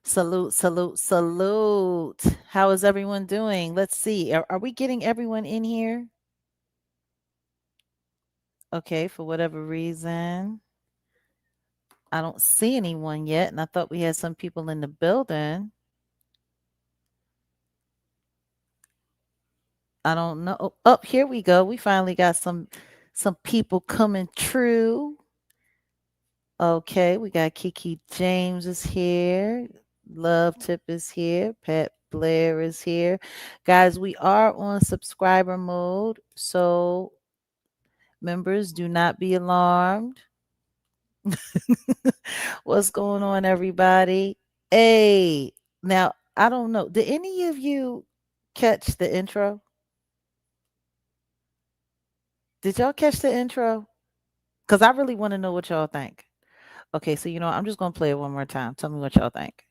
Salute, salute, salute. How is everyone doing? Let's see. Are we getting everyone in here? Okay, for whatever reason, I don't see anyone yet, and I thought we had some people in the building. I don't know. Oh, here we go. We finally got some people coming true. Okay, we got Kiki James is here. Love Tip is here. Pat Blair is here. Guys, we are on subscriber mode, so members, do not be alarmed. What's going on, everybody? Hey, now I don't know. Did any of you catch the intro? Did y'all catch the intro? Because I really want to know what y'all think. Okay, so I'm just gonna play it one more time. Tell me what y'all think.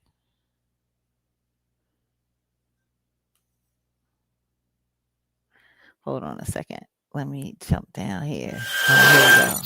Hold on a second. Let me jump down here. Here we go.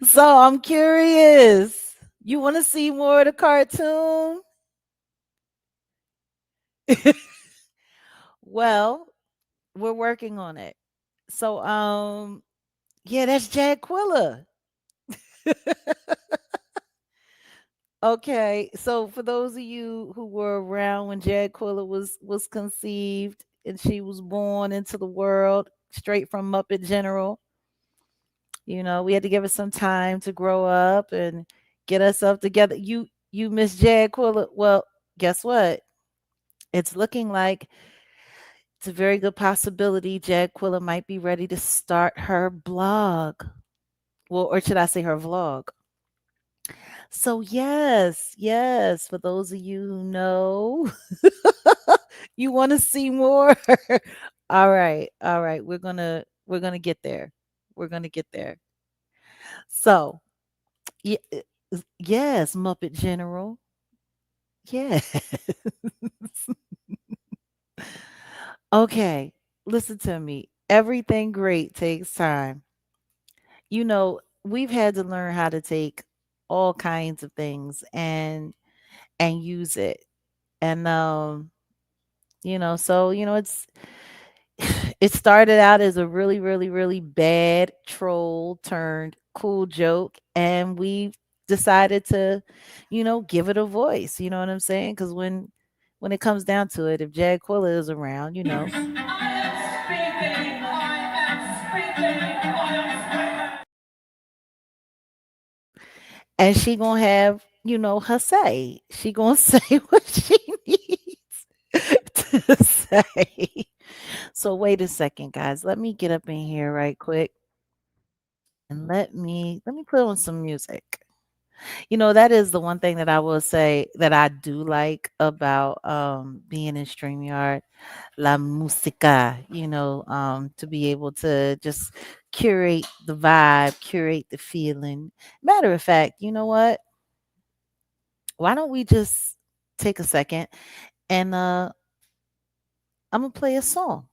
So I'm curious. You want to see more of the cartoon? Well, we're working on it. So yeah, that's Jaguar. Okay, so for those of you who were around when Jaguar was conceived and she was born into the world straight from Muppet General, we had to give her some time to grow up and get herself together. You Miss Jaguar. Well, guess what? It's looking like it's a very good possibility Jaguar might be ready to start her blog. Well, or should I say her vlog? So yes, yes, for those of you who know, you want to see more. All right, all right. We're gonna get there. We're gonna get there. So yes, Muppet General. Yes. Okay, listen to me. Everything great takes time. We've had to learn how to take all kinds of things and use it. And it's it started out as a really, really, really bad troll turned cool joke, and we decided to, give it a voice. You know what I'm saying? Because when it comes down to it, if Jaguar is around, and she gonna have, her say. She gonna say what she needs to say. So wait a second, guys. Let me get up in here right quick and let me put on some music. That is the one thing that I will say that I do like about being in StreamYard, la música, to be able to just curate the vibe, curate the feeling. Matter of fact, you know what? Why don't we just take a second and I'm gonna play a song.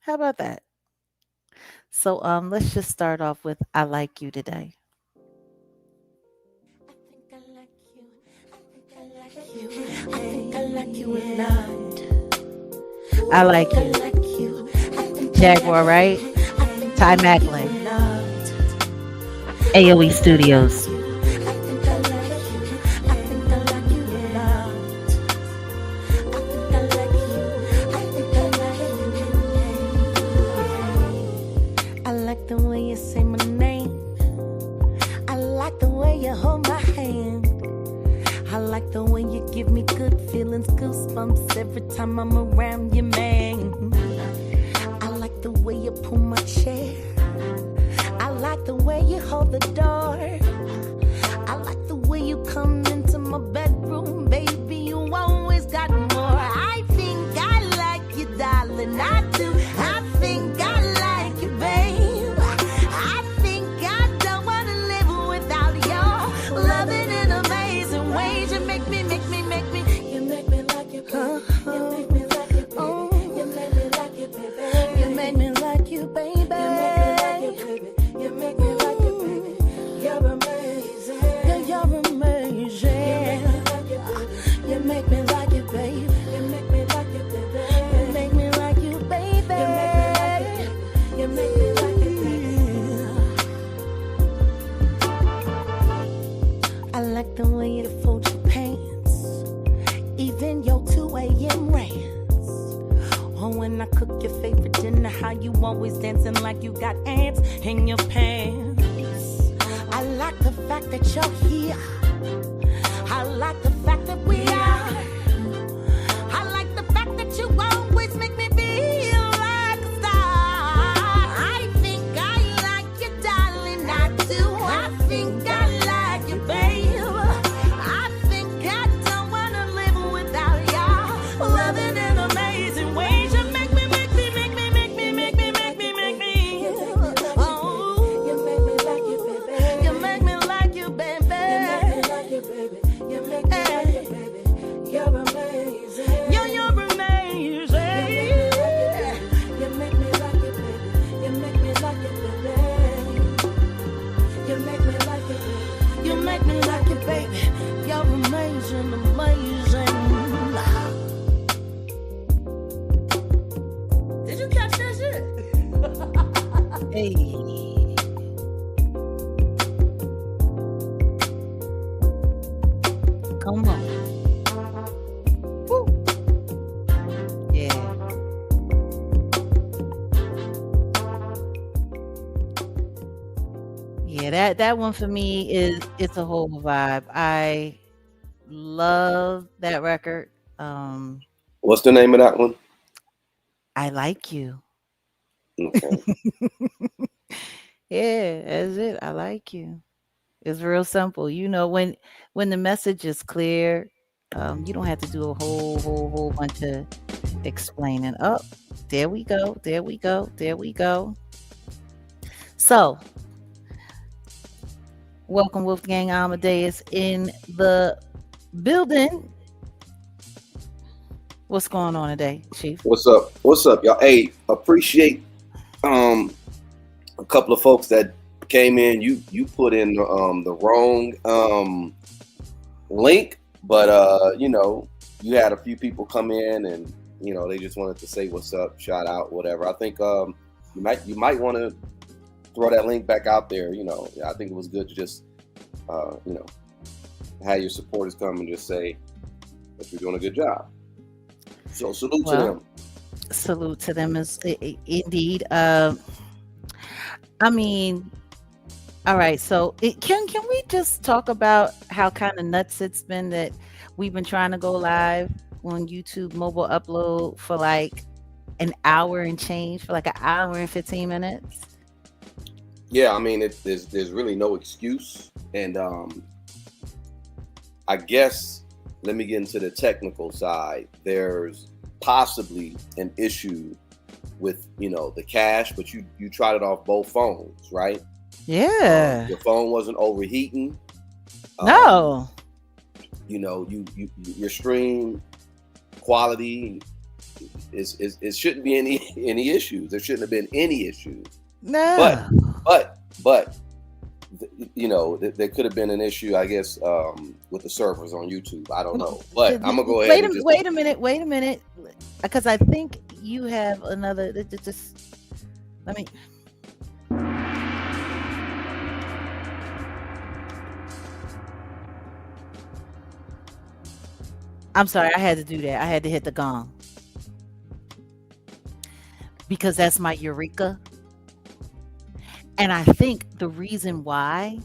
How about that? So let's just start off with I Like You Today. I Like You. Jaguar, right? Ty Macklin. AOE Studios. I like the way you say my name. I like the way you hold my hand. I like the way you give me good feeling feelings goosebumps every time I'm around you, man. I like the way you pull my chair. I like the way you hold the door. I like the way you come into my bedroom, baby. You always got more. I think I like you, darling. I do. I think I like you, babe. I think I don't wanna live without your loving in amazing ways. You make me. You make me like you, baby. You make me like you, baby. You make me like you, baby. You make me like you, baby. You make me like you, baby. You're amazing. You're amazing. You make me like you, baby. You make me like you, baby. You make me like you, baby. You make me like you, baby. I like the way you fold your pants, even your 2 a.m. rants. Or when I cook your favorite dinner, how you always dancing like you got ants in your pants. I like the fact that you're here. I like the fact that we are. I like the fact that you always make me feel like a star. I think I like you, darling. I do. I think I like you, babe. I think I don't wanna live without you. Loving in amazing ways. You make me. Oh, you make me like you, baby. You make me like you, baby. You make me like you, baby. You're amazing. You're amazing. You make me like you, baby. You make me like you, baby. You make me like you, baby. You make me like you, baby. You're amazing, amazing. Did you catch that shit? Hey, come on. Woo. Yeah. Yeah, that one for me is it's a whole vibe. I love that record. Um, What's the name of that one? I like you. Okay. Yeah, that's it. I like you. It's real simple. When the message is clear, you don't have to do a whole bunch of explaining. Oh, there we go. There we go. There we go. So, welcome Wolfgang Amadeus in the building. What's going on today, Chief? What's up? What's up, y'all? Hey, appreciate a couple of folks that came in. You put in the wrong link, but you had a few people come in and they just wanted to say what's up, shout out, whatever. I think you might want to throw that link back out there. I think it was good to just have your supporters come and just say that you're doing a good job. So salute to them. Salute to them is indeed. I mean, all right. So can we just talk about how kind of nuts it's been that we've been trying to go live on YouTube mobile upload for like an hour and change, for like an hour and 15 minutes? Yeah, I mean, there's really no excuse, and I guess let me get into the technical side. There's possibly an issue with the cache, but you tried it off both phones, right? Yeah. Your phone wasn't overheating. No. Your stream quality it shouldn't be any issues. There shouldn't have been any issues. No. But there could have been an issue, I guess, with the servers on YouTube. I don't know, but I'm gonna go ahead. Wait a minute, because I think you have another. Just let me. I'm sorry, I had to do that. I had to hit the gong because that's my eureka. And I think the reason why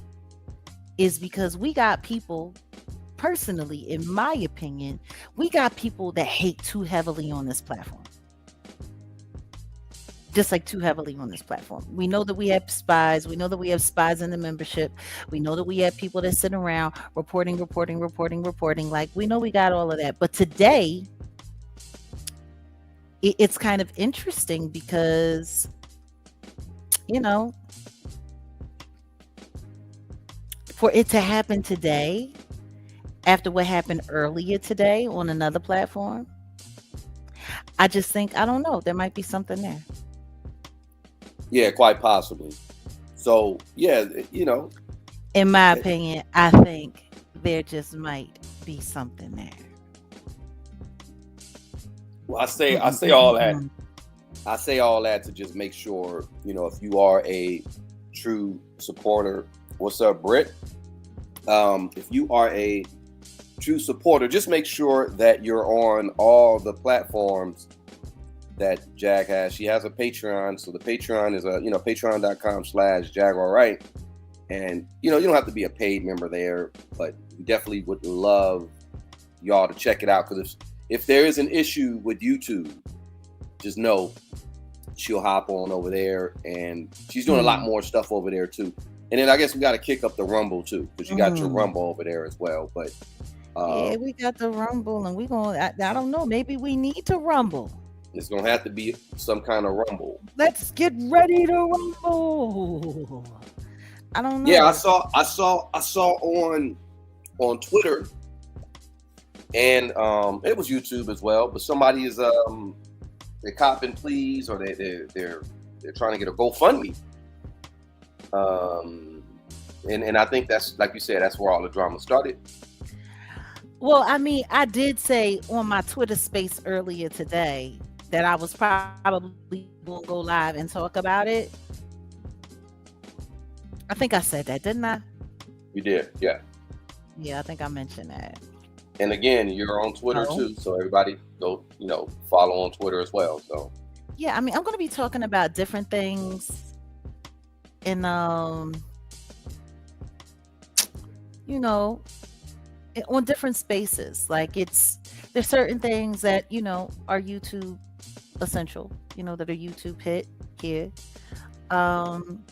is because we got people personally, in my opinion, we got people that hate too heavily on this platform. Just like too heavily on this platform. We know that we have spies. We know that we have spies in the membership. We know that we have people that sit around reporting, reporting, reporting, reporting. Like, we know we got all of that. But today, it's kind of interesting because, you know, for it to happen today, after what happened earlier today on another platform, I just think, I don't know, there might be something there. Yeah, quite possibly. So yeah, In my eh, opinion, I think there just might be something there. well, I say all that. Mm-mm-mm-mm. I say all that to just make sure, if you are a true supporter. What's up, Britt? If you are a true supporter, just make sure that you're on all the platforms that Jag has. She has a Patreon. So the Patreon is patreon.com/Jaguar Wright. And, you don't have to be a paid member there, but we definitely would love y'all to check it out. Because if there is an issue with YouTube, just know she'll hop on over there, and she's doing a lot Mm, more stuff over there too. And then I guess we got to kick up the Rumble too, because you got your mm. Rumble over there as well. But uh, Yeah, we got the rumble, and we going. I don't know. Maybe we need to rumble. it's gonna have to be some kind of Rumble. Let's get ready to rumble. I don't Yeah, I know. saw, on Twitter, and it was YouTube as well. But somebody is they're copping pleas, or they're trying to get a GoFundMe. Um, and I think that's, like you said, that's where all the drama started. Well, I mean, I did say on my Twitter space earlier today that I was probably going to go live and talk about it. I think I said that, didn't I? You did, yeah. Yeah, I think I mentioned that. And again, you're on Twitter Oh, too, so everybody go, follow on Twitter as well. So yeah. I mean, I'm going to be talking about different things in, you know, on different spaces. Like, there's certain things that, are YouTube essential, that are YouTube hit here. Um,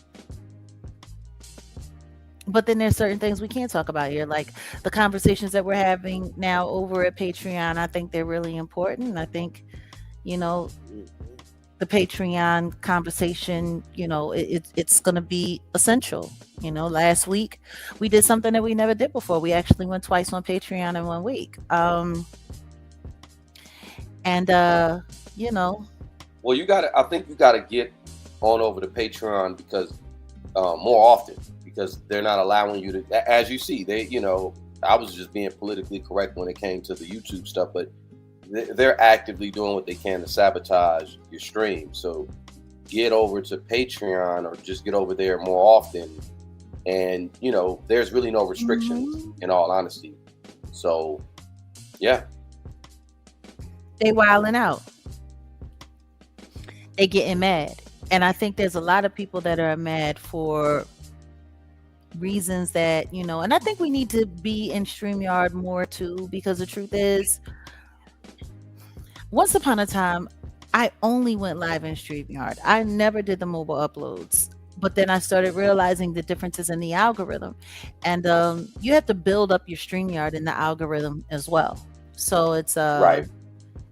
but then there's certain things we can't talk about here, like the conversations that we're having now over at Patreon. I think they're really important. I think, you know, the Patreon conversation, it's going to be essential. Last week we did something that we never did before. We actually went twice on Patreon in 1 week. And, you know, well, I think you gotta get on over to Patreon, because more often, because they're not allowing you to, as you see, I was just being politically correct when it came to the YouTube stuff, but they're actively doing what they can to sabotage your stream. So get over to Patreon, or just get over there more often. And, there's really no restrictions, mhm, in all honesty. So, yeah. they wilding out. They getting mad. And I think there's a lot of people that are mad for reasons that, and I think we need to be in StreamYard more too, because the truth is, once upon a time, I only went live in StreamYard. I never did the mobile uploads. But then I started realizing the differences in the algorithm. And you have to build up your StreamYard in the algorithm as well. So it's, Right,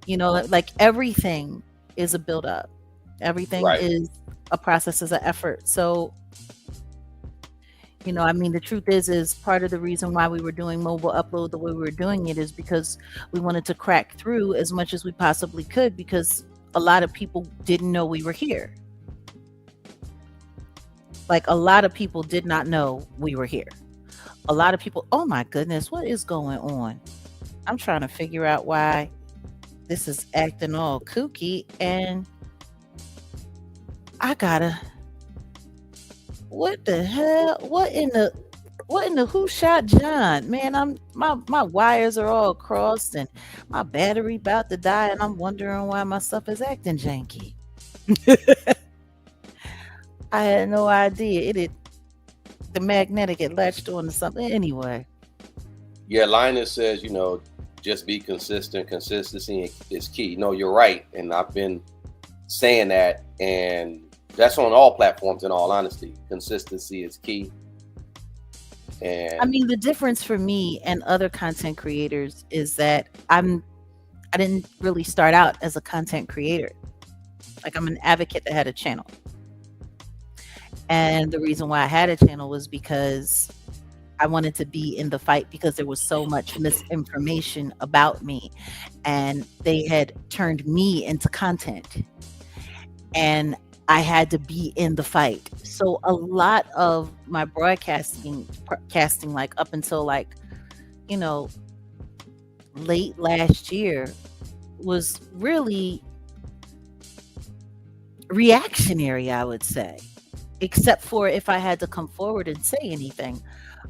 like everything is a build up. Everything right, is a process, is an effort. So, I mean, the truth is part of the reason why we were doing mobile upload the way we were doing it is because we wanted to crack through as much as we possibly could, because a lot of people didn't know we were here. Like, a lot of people did not know we were here. A lot of people, oh my goodness, what is going on? I'm trying to figure out why this is acting all kooky, and I gotta, what the hell? What in the who shot John? Man, my wires are all crossed, and my battery about to die, and I'm wondering why my stuff is acting janky. I had no idea. The magnetic had latched on to something anyway. Yeah, Linus says, just be consistent. Consistency is key. No, you're right. And I've been saying that. And that's on all platforms, in all honesty. Consistency is key. I And mean, the difference for me and other content creators is that I didn't really start out as a content creator. Like, I'm an advocate that had a channel. And the reason why I had a channel was because I wanted to be in the fight, because there was so much misinformation about me, and they had turned me into content, and I had to be in the fight. So a lot of my casting, like up until like, you know, late last year, was really reactionary, I would say, except for if I had to come forward and say anything,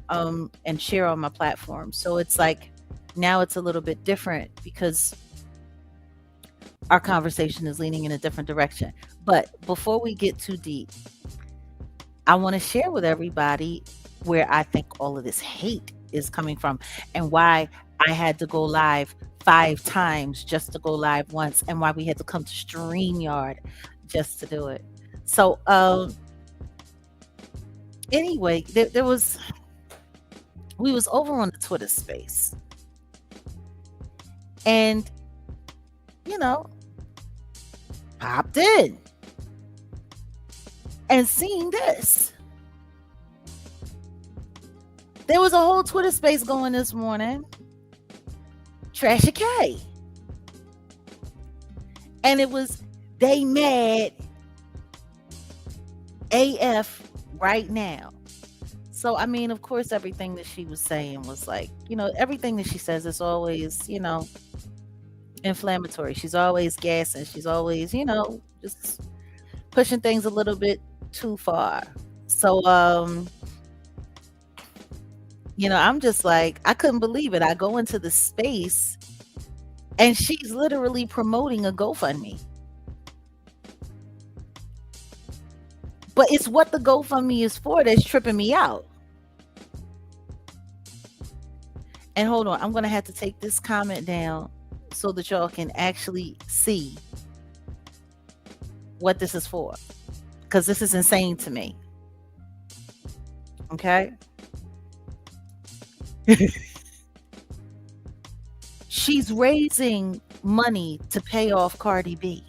and share on my platform. So it's like now it's a little bit different because our conversation is leaning in a different direction. But before we get too deep, I want to share with everybody where I think all of this hate is coming from, and why I had to go live 5 times just to go live once, and why we had to come to StreamYard just to do it. So, anyway, there was we was over on the Twitter space, and you know, popped in and seen this. There was a whole Twitter space going this morning. Trashy K. And it was they mad AF right now. So, I mean, of course, everything that she was saying was like, everything that she says is always, inflammatory. She's always gassing. She's always, just pushing things a little bit too far. So, I'm just like, I couldn't believe it. I go into the space and she's literally promoting a GoFundMe. But it's what the GoFundMe is for that's tripping me out. And hold on, I'm going to have to take this comment down so that y'all can actually see what this is for. Because this is insane to me. Okay? She's raising money to pay off Cardi B.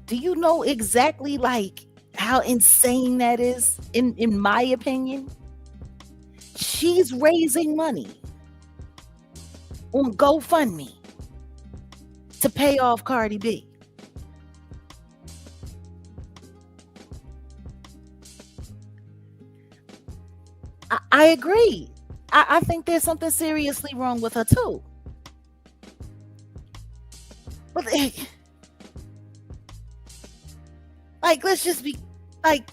Do you know exactly like how insane that is in my opinion? She's raising money on GoFundMe to pay off Cardi B. I agree. I think there's something seriously wrong with her too. But like, let's just be like,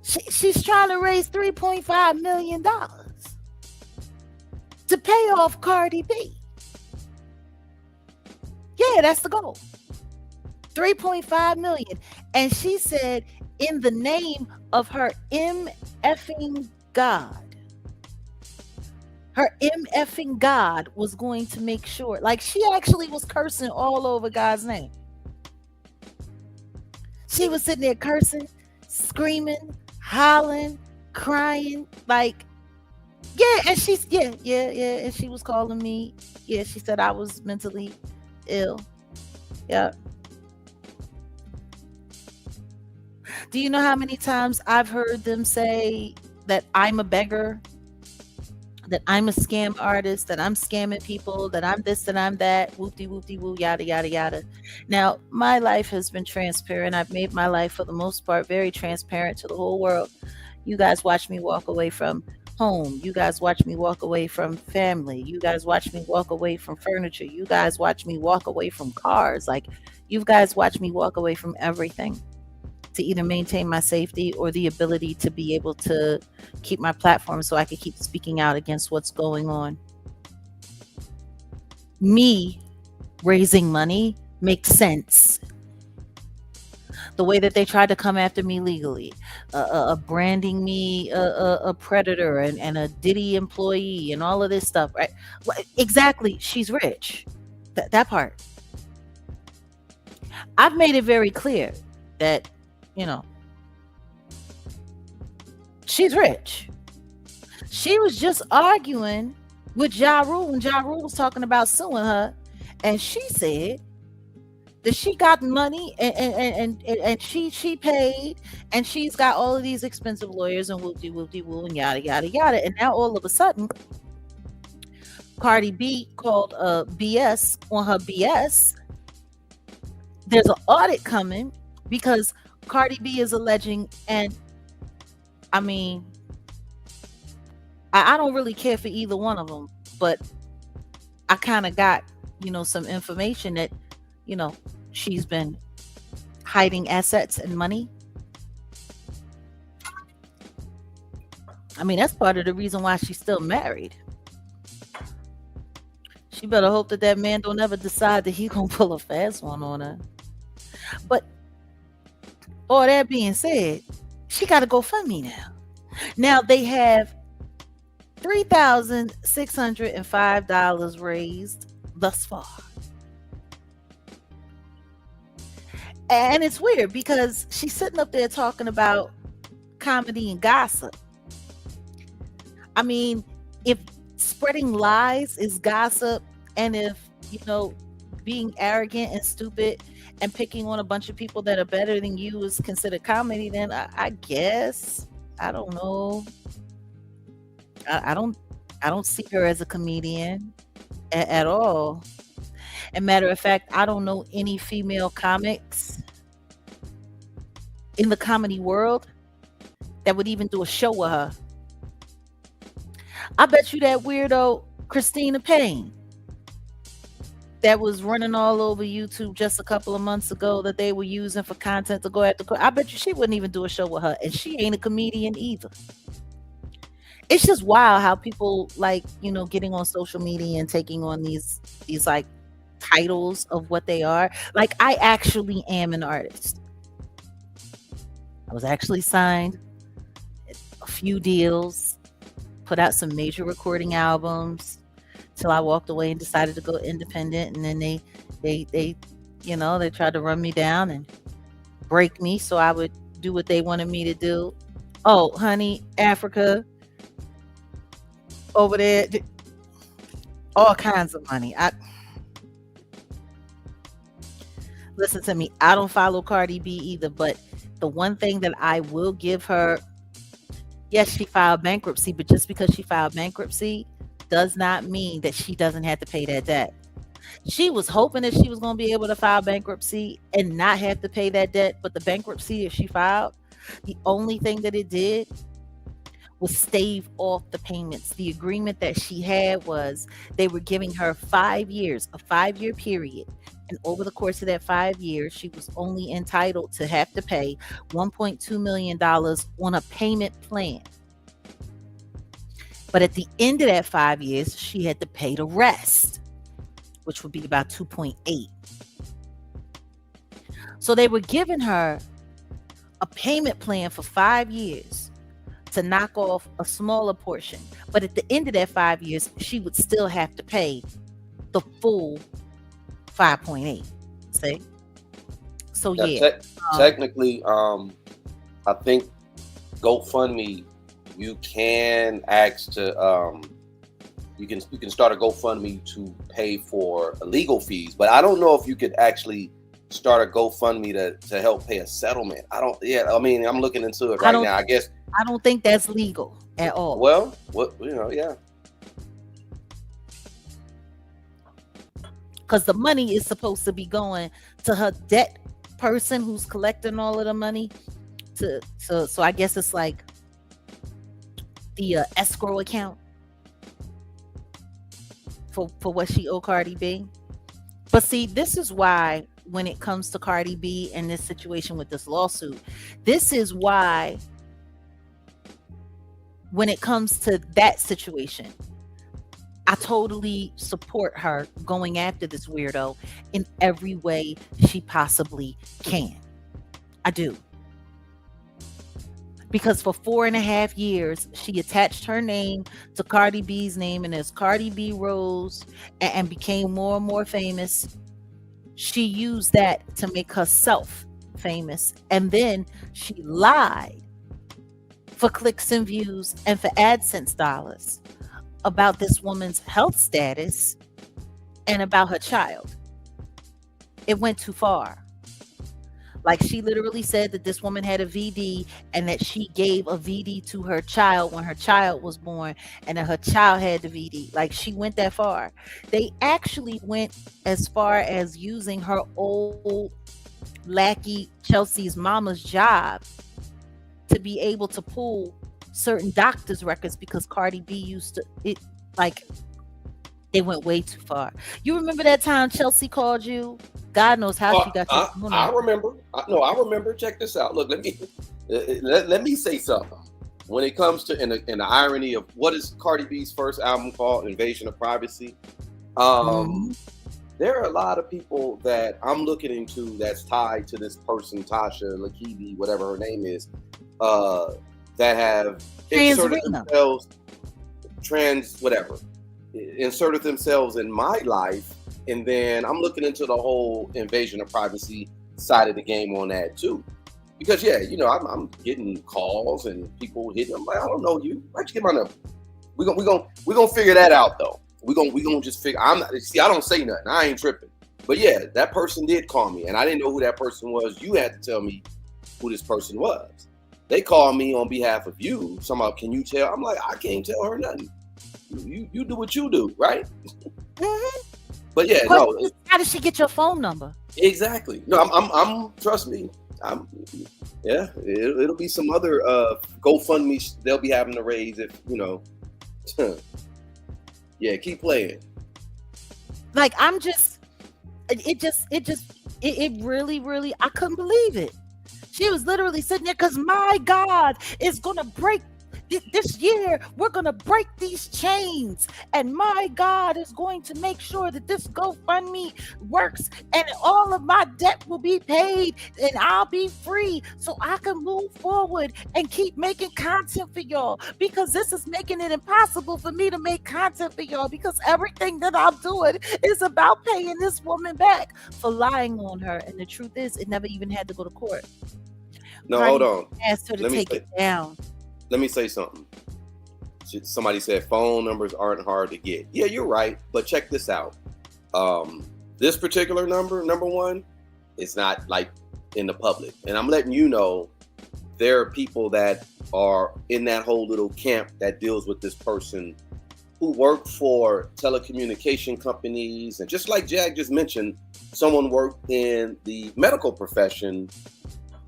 she's trying to raise $3.5 million to pay off Cardi B. Yeah, that's the goal. 3.5 million. And she said, in the name of her effing God. Her effing God was going to make sure. Like, she actually was cursing all over God's name. She was sitting there cursing, screaming, hollering, crying, like, yeah, and she's, yeah, and she was calling me, yeah, she said I was mentally ill. Yeah. Do you know how many times I've heard them say that I'm a beggar, that I'm a scam artist, that I'm scamming people, that I'm this and I'm that, whoopty whoopty woo, yada yada yada. Now, my life has been transparent. I've made my life, for the most part, very transparent to the whole world. You guys watch me walk away from home. You guys watch me walk away from family. You guys watch me walk away from furniture. You guys watch me walk away from cars. Like, you guys watch me walk away from everything to either maintain my safety or the ability to be able to keep my platform so I can keep speaking out against what's going on. Me raising money makes sense. The way that they tried to come after me legally, branding me a predator and a Diddy employee and all of this stuff, right? Exactly. She's rich. That part. I've made it very clear that, you know, she's rich. She was just arguing with Ja Rule when Ja Rule was talking about suing her, and she said that she got money and she paid, and she's got all of these expensive lawyers and whoopty woo and yada yada yada. And now all of a sudden, Cardi B called BS on her BS. There's an audit coming because Cardi B is alleging, and I mean, I don't really care for either one of them, but I kind of got, some information that, she's been hiding assets and money. I mean, that's part of the reason why she's still married. She better hope that that man don't ever decide that he gonna pull a fast one on her. But all that being said, she got to go fund me now. Now they have $3,605 raised thus far. And it's weird because she's sitting up there talking about comedy and gossip. I mean, if spreading lies is gossip, and if, being arrogant and stupid and picking on a bunch of people that are better than you is considered comedy, then I guess, I don't know. I don't see her as a comedian at all. And matter of fact, I don't know any female comics in the comedy world that would even do a show with her. I bet you that weirdo Christina Payne that was running all over YouTube just a couple of months ago that they were using for content to go after, I bet you she wouldn't even do a show with her, and she ain't a comedian either. It's just wild how people getting on social media and taking on these like titles of what they are. Like, I actually am an artist. I was actually signed a few deals, put out some major recording albums till I walked away and decided to go independent. And then they tried to run me down and break me so I would do what they wanted me to do. Oh, honey, Africa over there, all kinds of money. Listen to me, I don't follow Cardi B either, but the one thing that I will give her, yes, she filed bankruptcy, but just because she filed bankruptcy does not mean that she doesn't have to pay that debt. She was hoping that she was going to be able to file bankruptcy and not have to pay that debt, but the bankruptcy that she filed, the only thing that it did was stave off the payments. The agreement that she had was they were giving her 5 years, a 5-year period. And over the course of that 5 years, she was only entitled to have to pay $1.2 million on a payment plan. But at the end of that 5 years, she had to pay the rest, which would be about 2.8. So they were giving her a payment plan for 5 years to knock off a smaller portion. But at the end of that 5 years, she would still have to pay the full 5.8. See? So yeah. Technically, I think GoFundMe, you can ask to you can start a GoFundMe to pay for legal fees, but I don't know if you could actually start a GoFundMe to help pay a settlement. I mean, I'm looking into it right now. I guess I don't think that's legal at all. Well, yeah. Because the money is supposed to be going to her debt person who's collecting all of the money. So I guess it's like the escrow account for what she owed Cardi B. But see, this is why when it comes to Cardi B and this situation with this lawsuit, this is why when it comes to that situation, I totally support her going after this weirdo in every way she possibly can. I do. Because for 4.5 years, she attached her name to Cardi B's name, and as Cardi B rose and became more and more famous, she used that to make herself famous. And then she lied for clicks and views and for AdSense dollars about this woman's health status and about her child. It went too far. Like, she literally said that this woman had a VD and that she gave a VD to her child when her child was born, and that her child had the VD. Like, she went that far. They actually went as far as using her old lackey Chelsea's mama's job to be able to pull certain doctors' records because Cardi B used to it. Like, they went way too far. You remember that time Chelsea called you? God knows how she got your phone I number. remember. I remember. Check this out. Look, let me say something. When it comes to in the irony of what is Cardi B's first album called, Invasion of Privacy, Mhm. there are a lot of people that I'm looking into that's tied to this person, Tasha Lakibi, whatever her name is, that have inserted Transrena. themselves, inserted themselves in my life. And then I'm looking into the whole invasion of privacy side of the game on that too. Because I'm getting calls and people hitting. I'm like, I don't know you. Why'd you get my number? We're gonna figure that out though. We're gonna just figure. I don't say nothing. I ain't tripping. But yeah, that person did call me, and I didn't know who that person was. You had to tell me who this person was. They called me on behalf of you. Somehow, can you tell? I'm like, I can't tell her nothing. You do what you do, right? Mhm. But yeah, Question no, is, how did she get your phone number? exactly. No, I'm trust me. It'll be some other GoFundMe they'll be having to raise if yeah, keep playing. Like, I'm just, it really, really, I couldn't believe it. She was literally sitting there because my God is going to break this year. We're going to break these chains. And my God is going to make sure that this GoFundMe works and all of my debt will be paid and I'll be free so I can move forward and keep making content for y'all, because this is making it impossible for me to make content for y'all, because everything that I'm doing is about paying this woman back for lying on her. And the truth is, it never even had to go to court. No, Cardi hold on. asked her to take it down. Let me say something. Somebody said phone numbers aren't hard to get. Yeah, you're right. But check this out. This particular number one, it's not like in the public. And I'm letting you know there are people that are in that whole little camp that deals with this person who work for telecommunication companies. And just like Jag just mentioned, someone worked in the medical profession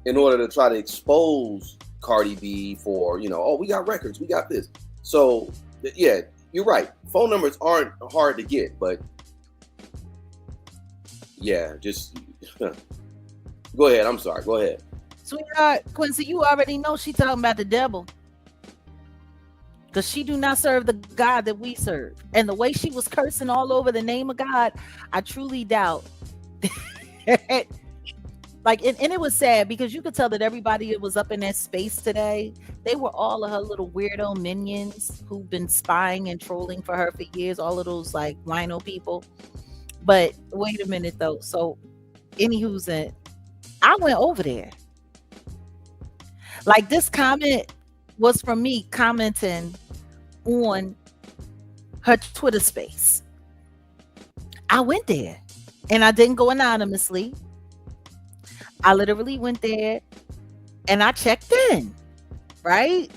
in order to try to expose Cardi B for, we got records, we got this. So, yeah, you're right. Phone numbers aren't hard to get, but yeah, just go ahead. I'm sorry. Go ahead. Sweetheart, Quincy, you already know she talking about the devil, because she do not serve the God that we serve. And the way she was cursing all over the name of God, I truly doubt. Like, and it was sad because you could tell that everybody that was up in that space today, they were all of her little weirdo minions who've been spying and trolling for her for years, all of those like rhino people. But wait a minute though. So anywho's it, I went over there. Like, this comment was from me commenting on her Twitter space. I went there and I didn't go anonymously. I literally went there and I checked in, right?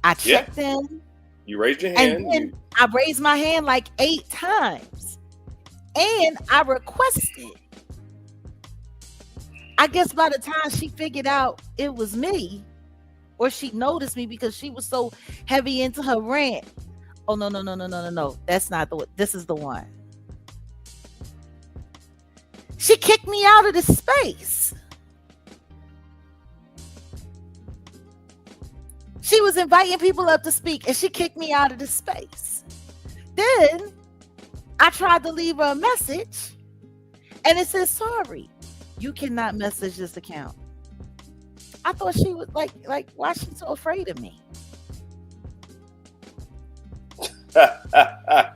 I checked in. You raised your And hand. then I raised my hand like 8 times. And I requested. I guess by the time she figured out it was me, or she noticed me because she was so heavy into her rant. Oh, no. That's not the one. This is the one. She kicked me out of the space. She was inviting people up to speak and she kicked me out of the space. Then I tried to leave her a message and it says, sorry, you cannot message this account. I thought she was why she so afraid of me? Why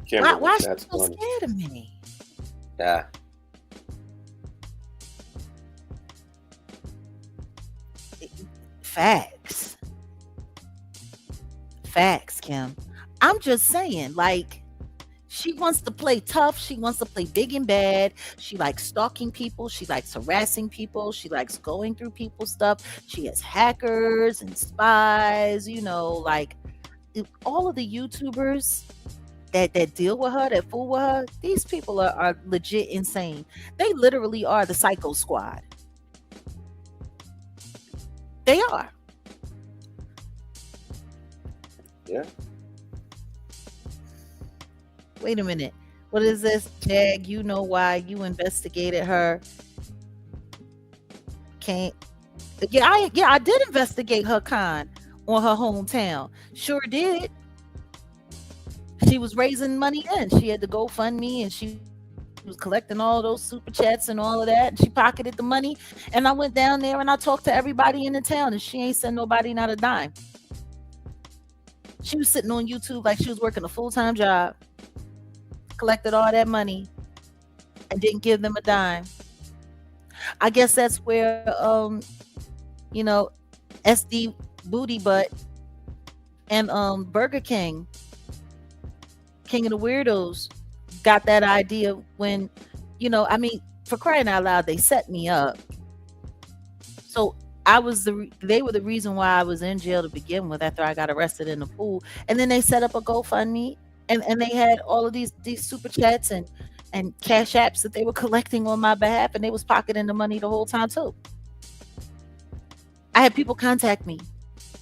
Kimberly, she that's so funny. scared of me? Yeah. Facts. Facts, Kim. I'm just saying, like, she wants to play tough. She wants to play big and bad. She likes stalking people. She likes harassing people. She likes going through people's stuff. She has hackers and spies, like all of the YouTubers that deal with her, that fool with her, these people are legit insane. They literally are the psycho squad. They are. Yeah. Wait a minute. What is this? Jag, you know why you investigated her. Can't I did investigate her con on her hometown. Sure did. She was raising money then. She had to GoFundMe and she was collecting all those super chats and all of that. And she pocketed the money. And I went down there and I talked to everybody in the town and she ain't send nobody not a dime. She was sitting on YouTube like she was working a full-time job, collected all that money and didn't give them a dime. I guess that's where you know, SD Booty Butt and Burger King, King of the Weirdos, got that idea when, I mean, for crying out loud, they set me up. So they were the reason why I was in jail to begin with after I got arrested in the pool. And then they set up a GoFundMe and they had all of these super chats and cash apps that they were collecting on my behalf and they was pocketing the money the whole time too. I had people contact me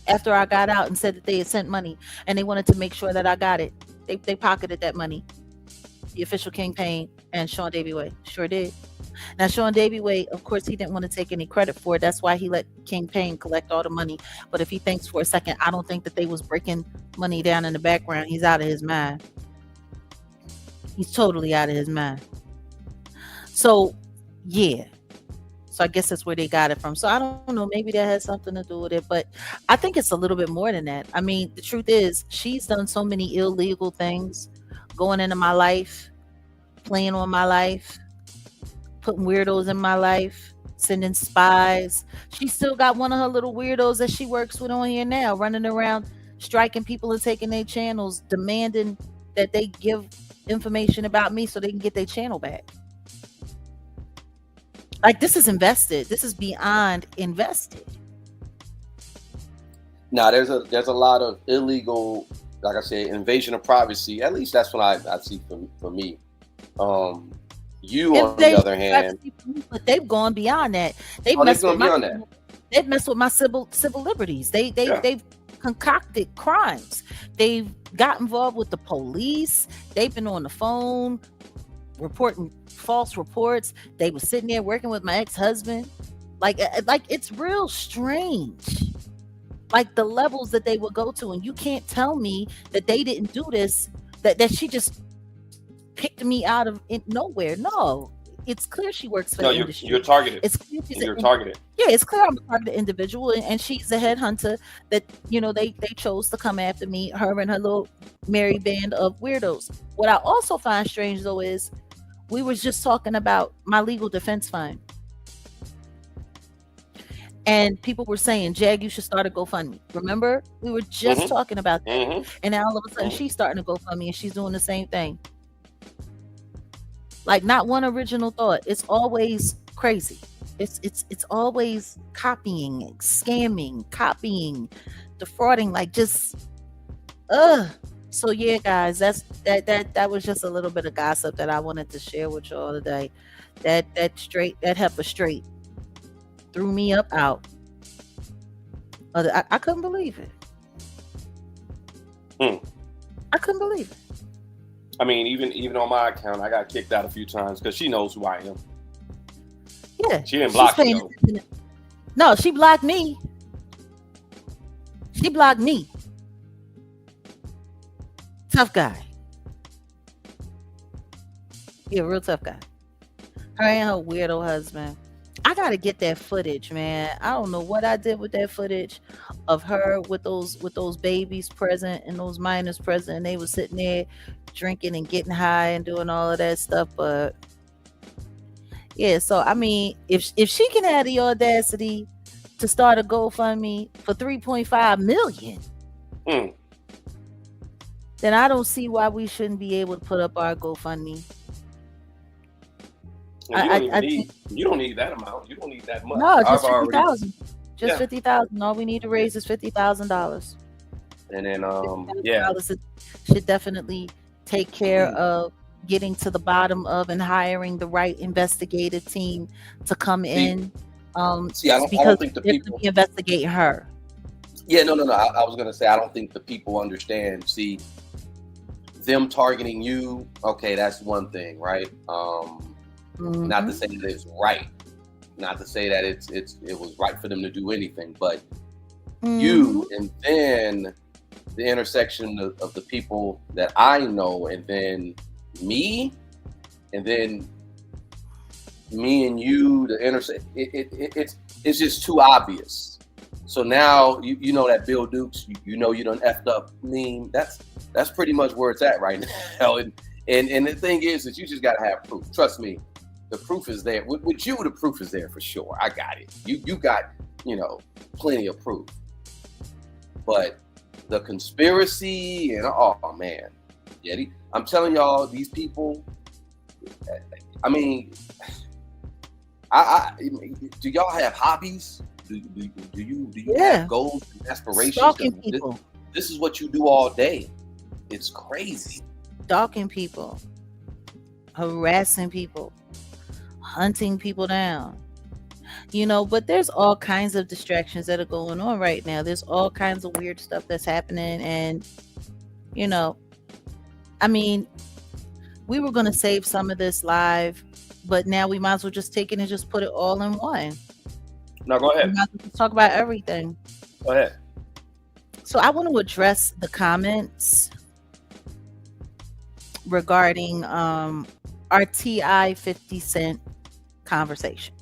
after I got out and said that they had sent money and they wanted to make sure that I got it. They pocketed that money. The official Kingpin and Sean Davy Way sure did. Now Sean Davy Way, of course, he didn't want to take any credit for it. That's why he let Kingpin collect all the money. But if he thinks for a second, I don't think that they was breaking money down in the background. He's out of his mind. He's totally out of his mind. So, yeah. So I guess that's where they got it from. So I don't know. Maybe that has something to do with it. But I think it's a little bit more than that. I mean, the truth is, she's done so many illegal things going into my life, playing on my life, putting weirdos in my life, sending spies. She still got one of her little weirdos that she works with on here now, running around striking people and taking their channels, demanding that they give information about me so they can get their channel back. Like, this is invested. This is beyond invested. Now there's a lot of illegal, like I said, invasion of privacy. At least that's what I see for me. You on the other hand, but they've gone beyond that. They've messed with my civil liberties. They've concocted crimes. They've got involved with the police. They've been on the phone reporting false reports. They were sitting there working with my ex-husband. Like it's real strange. Like the levels that they would go to, and you can't tell me that they didn't do this. That she just picked me out of nowhere. No, it's clear she works for the industry. You're targeted. It's clear you're targeted. Yeah, it's clear I'm a targeted individual, and she's a headhunter that they chose to come after me. Her and her little merry band of weirdos. What I also find strange though is we was just talking about my legal defense fund. And people were saying, Jag, you should start a GoFundMe. Remember? We were just talking about that. And now all of a sudden she's starting a GoFundMe and she's doing the same thing. Like, not one original thought. It's always crazy. It's always copying, scamming, copying, defrauding, like just So yeah, guys, that was just a little bit of gossip that I wanted to share with y'all today. That heifer straight threw me up out. I couldn't believe it. I couldn't believe it. I mean, even on my account, I got kicked out a few times because she knows who I am. Yeah, she didn't block me. No, she blocked me. She blocked me. Tough guy. Yeah, real tough guy. Her and her weirdo husband. I gotta get that footage, man. I don't know what I did with that footage of her with those babies present and those minors present, and they were sitting there drinking and getting high and doing all of that stuff. But yeah, so I mean, if she can have the audacity to start a GoFundMe for 3.5 million, Mm. then I don't see why we shouldn't be able to put up our GoFundMe. And you don't even I think you don't need that amount. You don't need that much. no, I've just fifty already thousand. Just yeah. 50,000. All we need to raise is $50,000. And then fifty thousand yeah. dollars should definitely take care of getting to the bottom of and hiring the right investigative team to come See, in. I Because don't think the they're going to people. be investigating her. Yeah, no. I was gonna say I don't think the people understand. See, them targeting you. Okay, that's one thing, right? Not to Hmm. say that it's right. Not to say that it was right for them to do anything, but Hmm. you and then the intersection of the people that I know, and then me, and then me and you, the intersect. It's just too obvious. So now you know that Bill Dukes, you know you done effed up meme. That's pretty much where it's at right now. And the thing is that you just gotta have proof. Trust me, the proof is there. With you, the proof is there for sure. I got it. You got plenty of proof. But the conspiracy and oh man, yeah, I'm telling y'all, these people. I mean, I do y'all have hobbies? Do you have Yeah. goals and aspirations? Stalking people. This is what you do all day. It's crazy. Stalking people. Harassing people. Hunting people down. But there's all kinds of distractions that are going on right now. There's all kinds of weird stuff that's happening. And, you know, I mean, we were going to save some of this live, but now we might as well just take it and just put it all in one. No, go We ahead. might as well just talk about everything. Go ahead. So I want to address the comments regarding our TI 50 Cent conversation.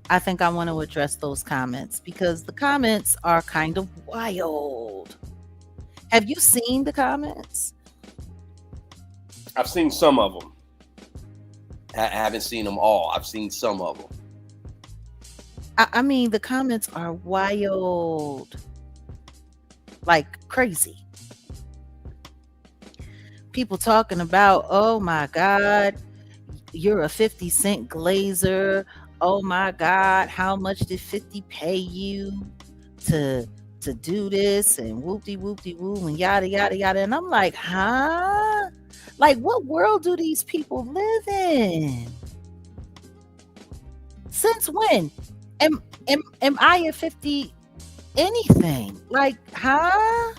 I think I want to address those comments because the comments are kind of wild. Have you seen the comments? I've seen some of them. I haven't seen them all. I've seen some of them. I mean, the comments are wild, like crazy. People talking about, oh my God, you're a 50 Cent glazer. Oh my God, how much did 50 pay you to do this and whoopty whoopty woo and yada yada yada? And I'm like, huh? Like, what world do these people live in? Since when? Am I a 50 anything? Like, huh?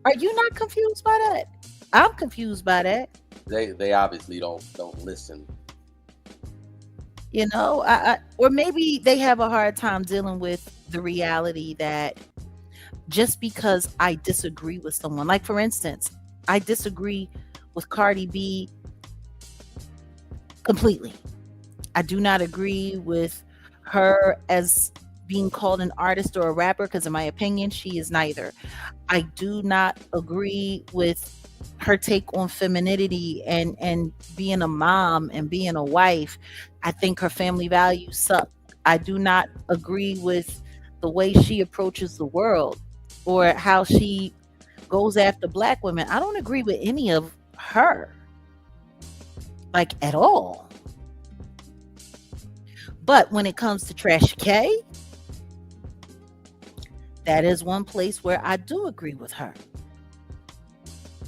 Are you not confused by that? I'm confused by that. They obviously don't listen. Or maybe they have a hard time dealing with the reality that just because I disagree with someone, like for instance, I disagree with Cardi B completely. I do not agree with her as being called an artist or a rapper because in my opinion, she is neither. I do not agree with her take on femininity and being a mom and being a wife. I think her family values suck. I do not agree with the way she approaches the world or how she goes after black women. I don't agree with any of her, like at all. But when it comes to Trash K, that is one place where I do agree with her.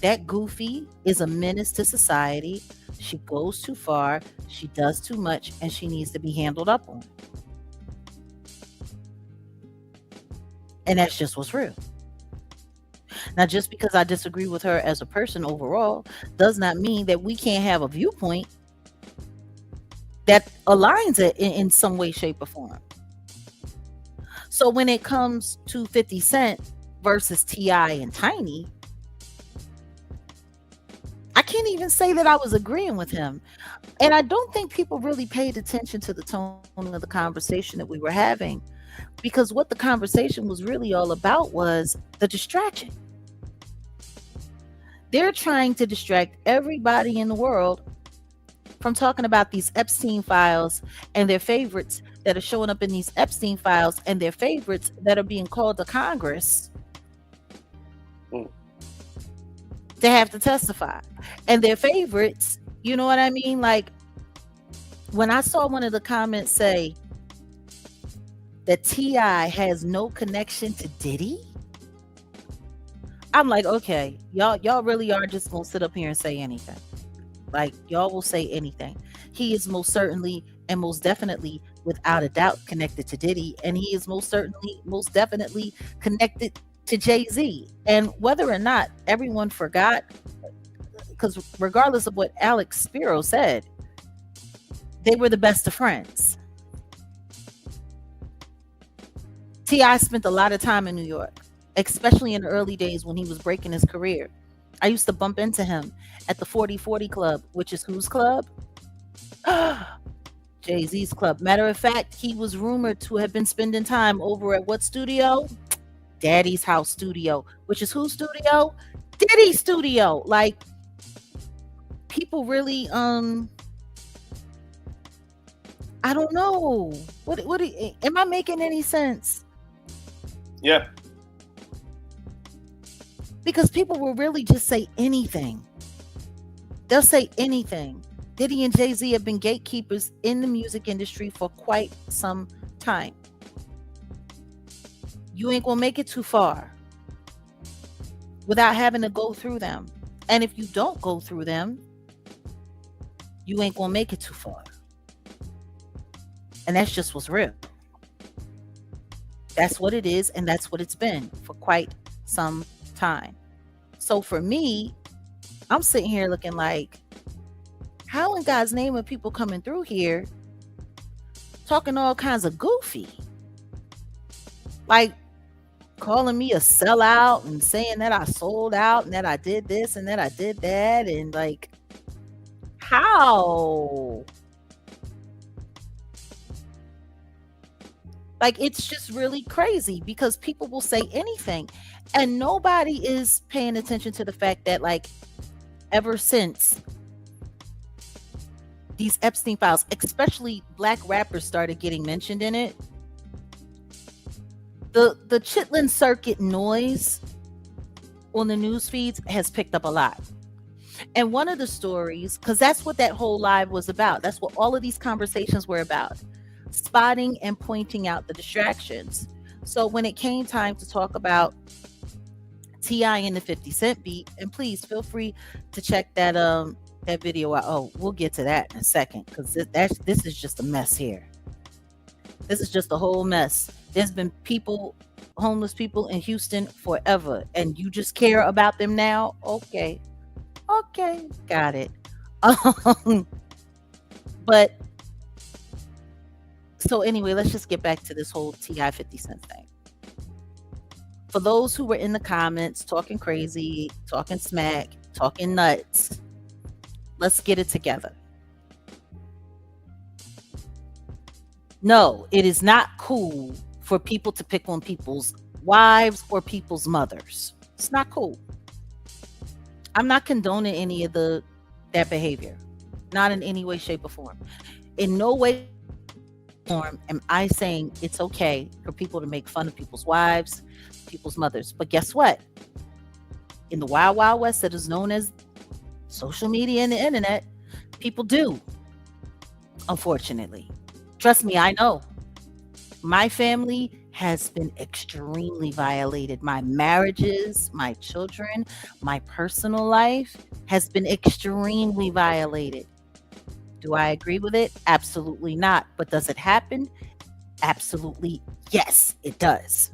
That goofy is a menace to society. She goes too far, she does too much, and she needs to be handled up on. And that's just what's real. Now, just because I disagree with her as a person overall does not mean that we can't have a viewpoint that aligns it in some way, shape, or form. So when it comes to 50 Cent versus T.I. and Tiny, I can't even even say that I was agreeing with him. And I don't think people really paid attention to the tone of the conversation that we were having, because what the conversation was really all about was the distraction. They're trying to distract everybody in the world from talking about these Epstein files and their favorites that are showing up in these Epstein files and their favorites that are being called to Congress Mm. to have to testify. And their favorites, you know what I mean? Like, when I saw one of the comments say that T.I. has no connection to Diddy, I'm like, okay, y'all really are just gonna sit up here and say anything. Like, y'all will say anything. He is most certainly and most definitely, without a doubt, connected to Diddy, and he is most certainly, most definitely connected to Jay-Z. And whether or not everyone forgot, because regardless of what Alex Spiro said, they were the best of friends. T.I. spent a lot of time in New York, especially in the early days when he was breaking his career. I used to bump into him at the 4040 Club, which is whose club? Jay-Z's club. Matter of fact, he was rumored to have been spending time over at what studio? Daddy's House Studio, which is whose studio? Diddy's studio. Like, people really, I don't know. What am I making any sense? Yeah. Because people will really just say anything. They'll say anything. Diddy and Jay-Z have been gatekeepers in the music industry for quite some time. You ain't gonna make it too far without having to go through them. And if you don't go through them, you ain't gonna make it too far. And that's just what's real. That's what it is, and that's what it's been for quite some time. So for me, I'm sitting here looking like, how in God's name are people coming through here talking all kinds of goofy? Like, calling me a sellout and saying that I sold out and that I did this and that I did that, and like, how? Like, it's just really crazy because people will say anything, and nobody is paying attention to the fact that, like, ever since these Epstein files, especially black rappers, started getting mentioned in it, the Chitlin circuit noise on the news feeds has picked up a lot. And one of the stories, because that's what that whole live was about, that's what all of these conversations were about, spotting and pointing out the distractions. So when it came time to talk about T.I. and the 50 Cent beat, and please feel free to check that that video out. Oh, we'll get to that in a second, because this is just a mess here. This is just a whole mess. There's been people, homeless people in Houston forever, and you just care about them now? Okay, got it. But so anyway, let's just get back to this whole T.I. 50 Cent thing. For those who were in the comments talking crazy, talking smack, talking nuts, let's get it together. No, it is not cool for people to pick on people's wives or people's mothers. It's not cool. I'm not condoning any of that behavior. Not in any way, shape, or form. In no way, form am I saying it's okay for people to make fun of people's wives, people's mothers. But guess what? In the wild, wild west that is known as social media and the internet, people do. Unfortunately. Trust me, I know. My family has been extremely violated. My marriages, my children, my personal life has been extremely violated. Do I agree with it? Absolutely not. But does it happen? Absolutely, yes, it does.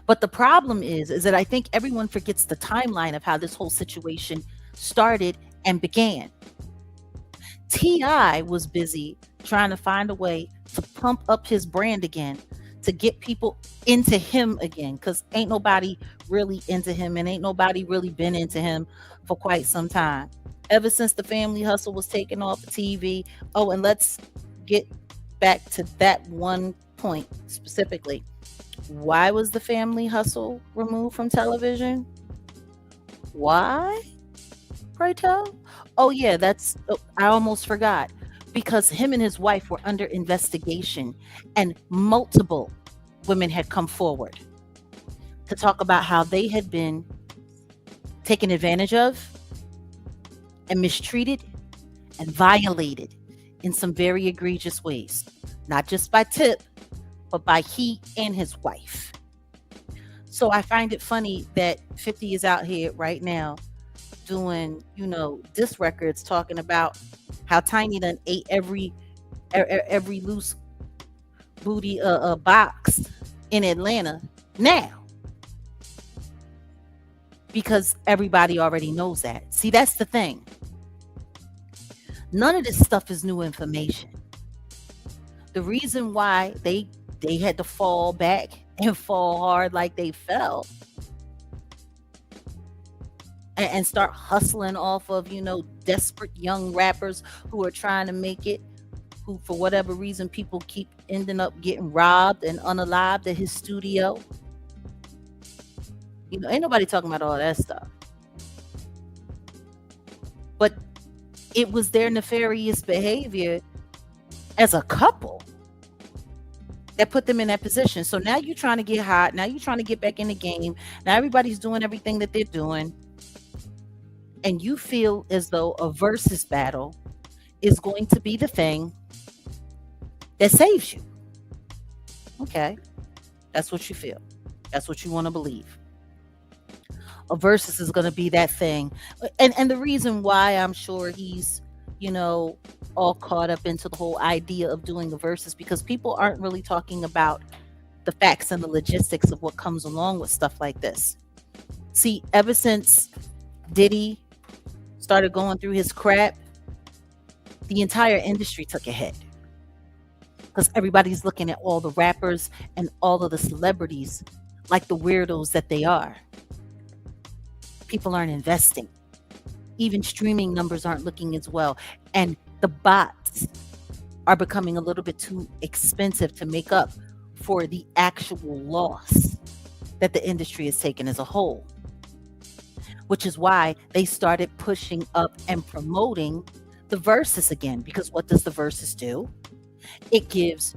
But the problem is that I think everyone forgets the timeline of how this whole situation started and began. T.I. was busy trying to find a way to pump up his brand again, to get people into him again, because ain't nobody really into him, and ain't nobody really been into him for quite some time. Ever since the Family Hustle was taken off the TV. Oh, and let's get back to that one point specifically. Why was the Family Hustle removed from television? Why? Pray tell? Oh yeah, I almost forgot. Because him and his wife were under investigation, and multiple women had come forward to talk about how they had been taken advantage of and mistreated and violated in some very egregious ways. Not just by Tip, but by he and his wife. So I find it funny that 50 is out here right now doing, diss records talking about how Tiny done ate every loose booty box in Atlanta now, because everybody already knows that. See, that's the thing. None of this stuff is new information. The reason why they had to fall back and fall hard like they fell, and start hustling off of, desperate young rappers who are trying to make it, who for whatever reason people keep ending up getting robbed and unalived at his studio. Ain't nobody talking about all that stuff. But it was their nefarious behavior as a couple that put them in that position. So now you're trying to get hot. Now you're trying to get back in the game. Now everybody's doing everything that they're doing. And you feel as though a versus battle is going to be the thing that saves you. Okay. That's what you feel. That's what you want to believe. A versus is going to be that thing. And the reason why I'm sure he's, all caught up into the whole idea of doing the versus, because people aren't really talking about the facts and the logistics of what comes along with stuff like this. See, ever since Diddy started going through his crap, the entire industry took a hit, because everybody's looking at all the rappers and all of the celebrities like the weirdos that they are. People aren't investing. Even streaming numbers aren't looking as well. And the bots are becoming a little bit too expensive to make up for the actual loss that the industry has taken as a whole. Which is why they started pushing up and promoting the versus again. Because what does the versus do? It gives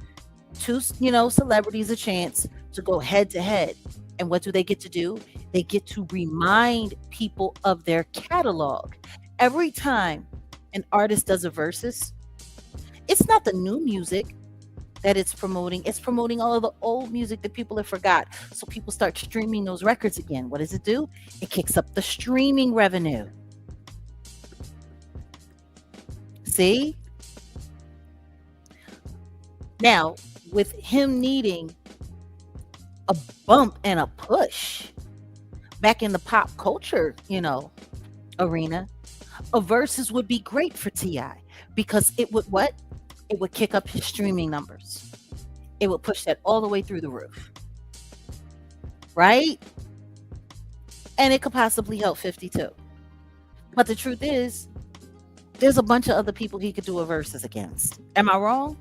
two, celebrities a chance to go head to head. And what do they get to do? They get to remind people of their catalog. Every time an artist does a versus, it's not the new music that it's promoting all of the old music that people have forgot. So people start streaming those records again. What does it do? It kicks up the streaming revenue. See? Now, with him needing a bump and a push back in the pop culture, arena, a versus would be great for T.I. because it would what? It would kick up his streaming numbers. It would push that all the way through the roof. Right? And it could possibly help 50 too. But the truth is, there's a bunch of other people he could do a versus against. Am I wrong?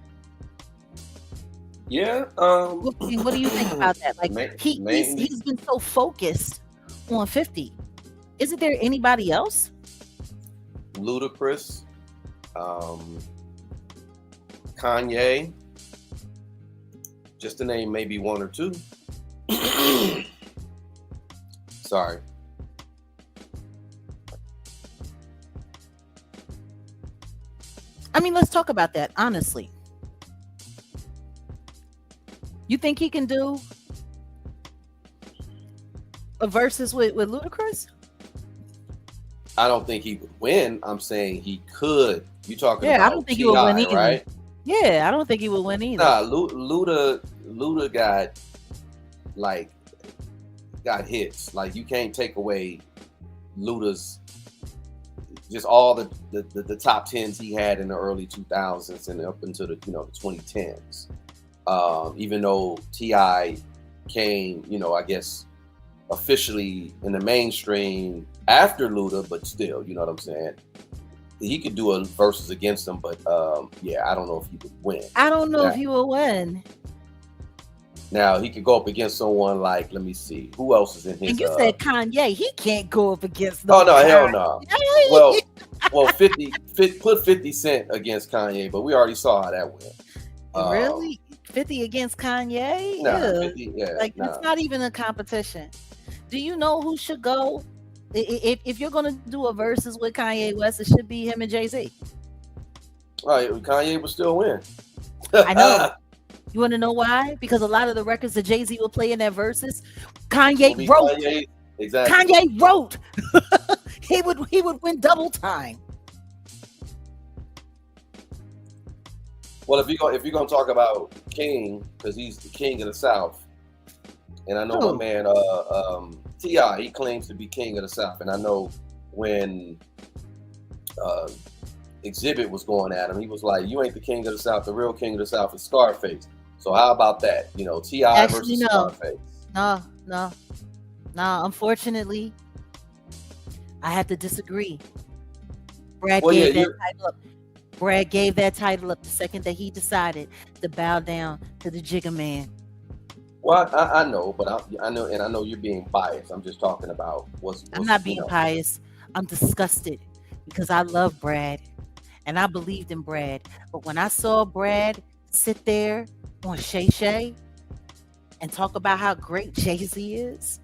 Yeah. What do you think about that? Like he's been so focused on 50. Isn't there anybody else? Ludacris, Kanye, just to name maybe one or two. Sorry. I mean, let's talk about that honestly. You think he can do a versus with Ludacris? I don't think he would win. I'm saying he could. You talking about? Yeah, I don't think he would win either. Right? Yeah, I don't think he would win either. Nah, Luda got hits. Like, you can't take away Luda's just all the top tens he had in the early 2000s and up into the 2010s. Even though Ti came, I guess officially in the mainstream after Luda, but still, you know what I'm saying. He could do a versus against him, but yeah, I don't know if he would win. I don't know Now, if you will win. now he could go up against someone like, let me see, who else is in And his you said Kanye, he can't go up against Oh no no, hell Kanye. no. Well, 50 put 50 Cent against Kanye, but we already saw how that went. Really? 50 against Kanye? Nah, Ew. 50, yeah, Like, nah. that's not even a competition. Do you know who should go? If you're gonna do a versus with Kanye West, it should be him and Jay-Z. All right, Kanye would still win. I know. You want to know why? Because a lot of the records that Jay-Z will play in that versus, Kanye wrote. Kanye, exactly. Kanye wrote. he would win double time. Well, if you're gonna talk about King, because he's the king of the South, and I know Who? my man Ti, he claims to be king of the South, and I know when Exhibit was going at him, he was like, "You ain't the king of the South. The real king of the South is Scarface." So how about that? Ti Actually, versus no. Scarface. No. Unfortunately, I have to disagree. Brad Well, gave yeah, that title up. Brad gave that title up the second that he decided to bow down to the Jigga Man. Well, I know, but I know, and I know you're being biased. I'm just talking about what's I'm not being pious. I'm disgusted because I love Brad and I believed in Brad. But when I saw Brad sit there on Shay Shay and talk about how great Jay-Z is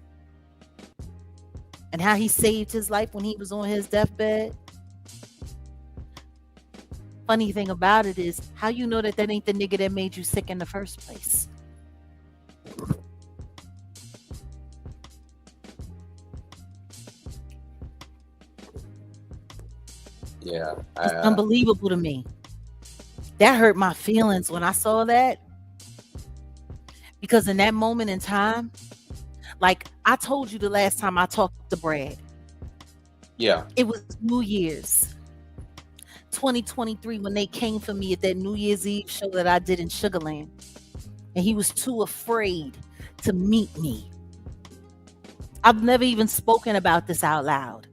and how he saved his life when he was on his deathbed. Funny thing about it is, how you know that ain't the nigga that made you sick in the first place? Yeah, It's unbelievable to me. That hurt my feelings when I saw that. Because in that moment in time, like I told you the last time I talked to Brad, yeah, it was New Year's 2023 when they came for me at that New Year's Eve show that I did in Sugarland. And he was too afraid to meet me. I've never even spoken about this out loud,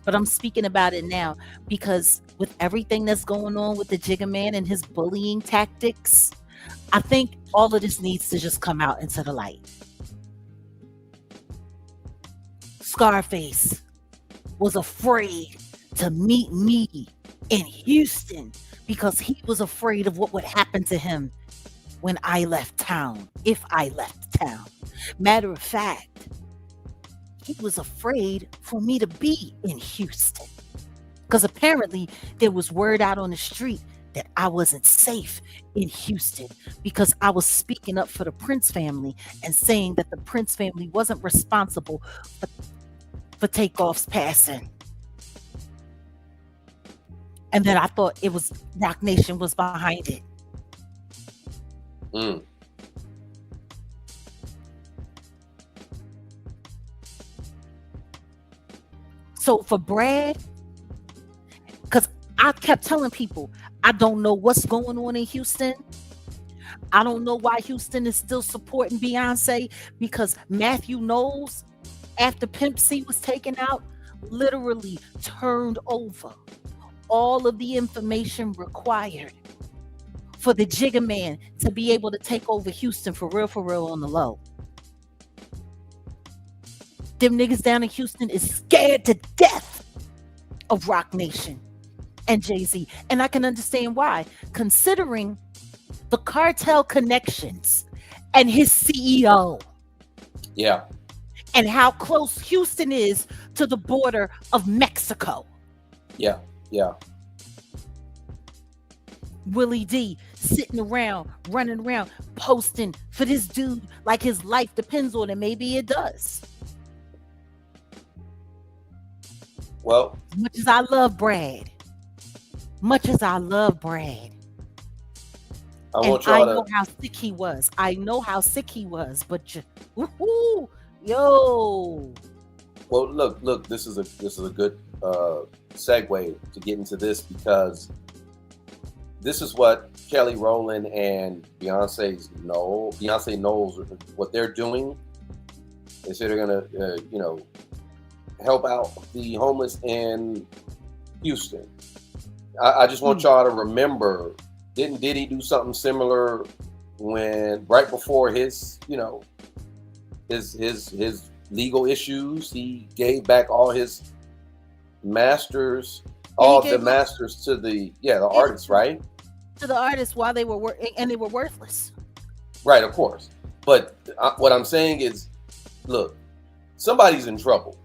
but I'm speaking about it now because with everything that's going on with the Jigga Man and his bullying tactics, I think all of this needs to just come out into the light. Scarface was afraid to meet me in Houston because he was afraid of what would happen to him when I left town, if I left town. Matter of fact, he was afraid for me to be in Houston because apparently there was word out on the street that I wasn't safe in Houston because I was speaking up for the Prince family and saying that the Prince family wasn't responsible for Takeoff's passing. And then I thought it was Rock Nation was behind it. So for Brad, because I kept telling people, I don't know what's going on in Houston. I don't know why Houston is still supporting Beyonce, because Matthew Knowles, after Pimp C was taken out, literally turned over all of the information required for the Jigga Man to be able to take over Houston for real on the low. Them niggas down in Houston is scared to death of Rock Nation and Jay-Z. And I can understand why, considering the cartel connections and his CEO. Yeah. And how close Houston is to the border of Mexico. Yeah. Willie D sitting around, running around, posting for this dude like his life depends on it. Maybe it does. Well, as much as I love Brad, I know how sick he was. But yo. Well, look. This is a good segue to get into this, because this is what Kelly Rowland and Beyonce knows what they're doing. They say they're gonna, help out the homeless in Houston. I just want y'all to remember, didn't Diddy do something similar when right before his, his legal issues? He gave back all his masters, all the masters to the artists, right? To the artists while they were and they were worthless. Right, of course. But what I'm saying is, look, somebody's in trouble.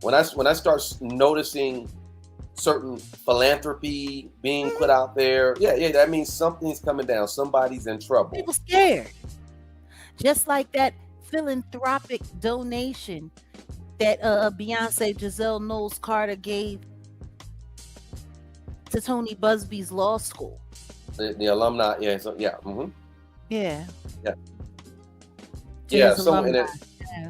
When I start noticing certain philanthropy being put out there, that means something's coming down. Somebody's in trouble. People scared. Just like that philanthropic donation that Beyonce Giselle Knowles Carter gave to Tony Busby's law school. The alumni, mm-hmm. Yeah.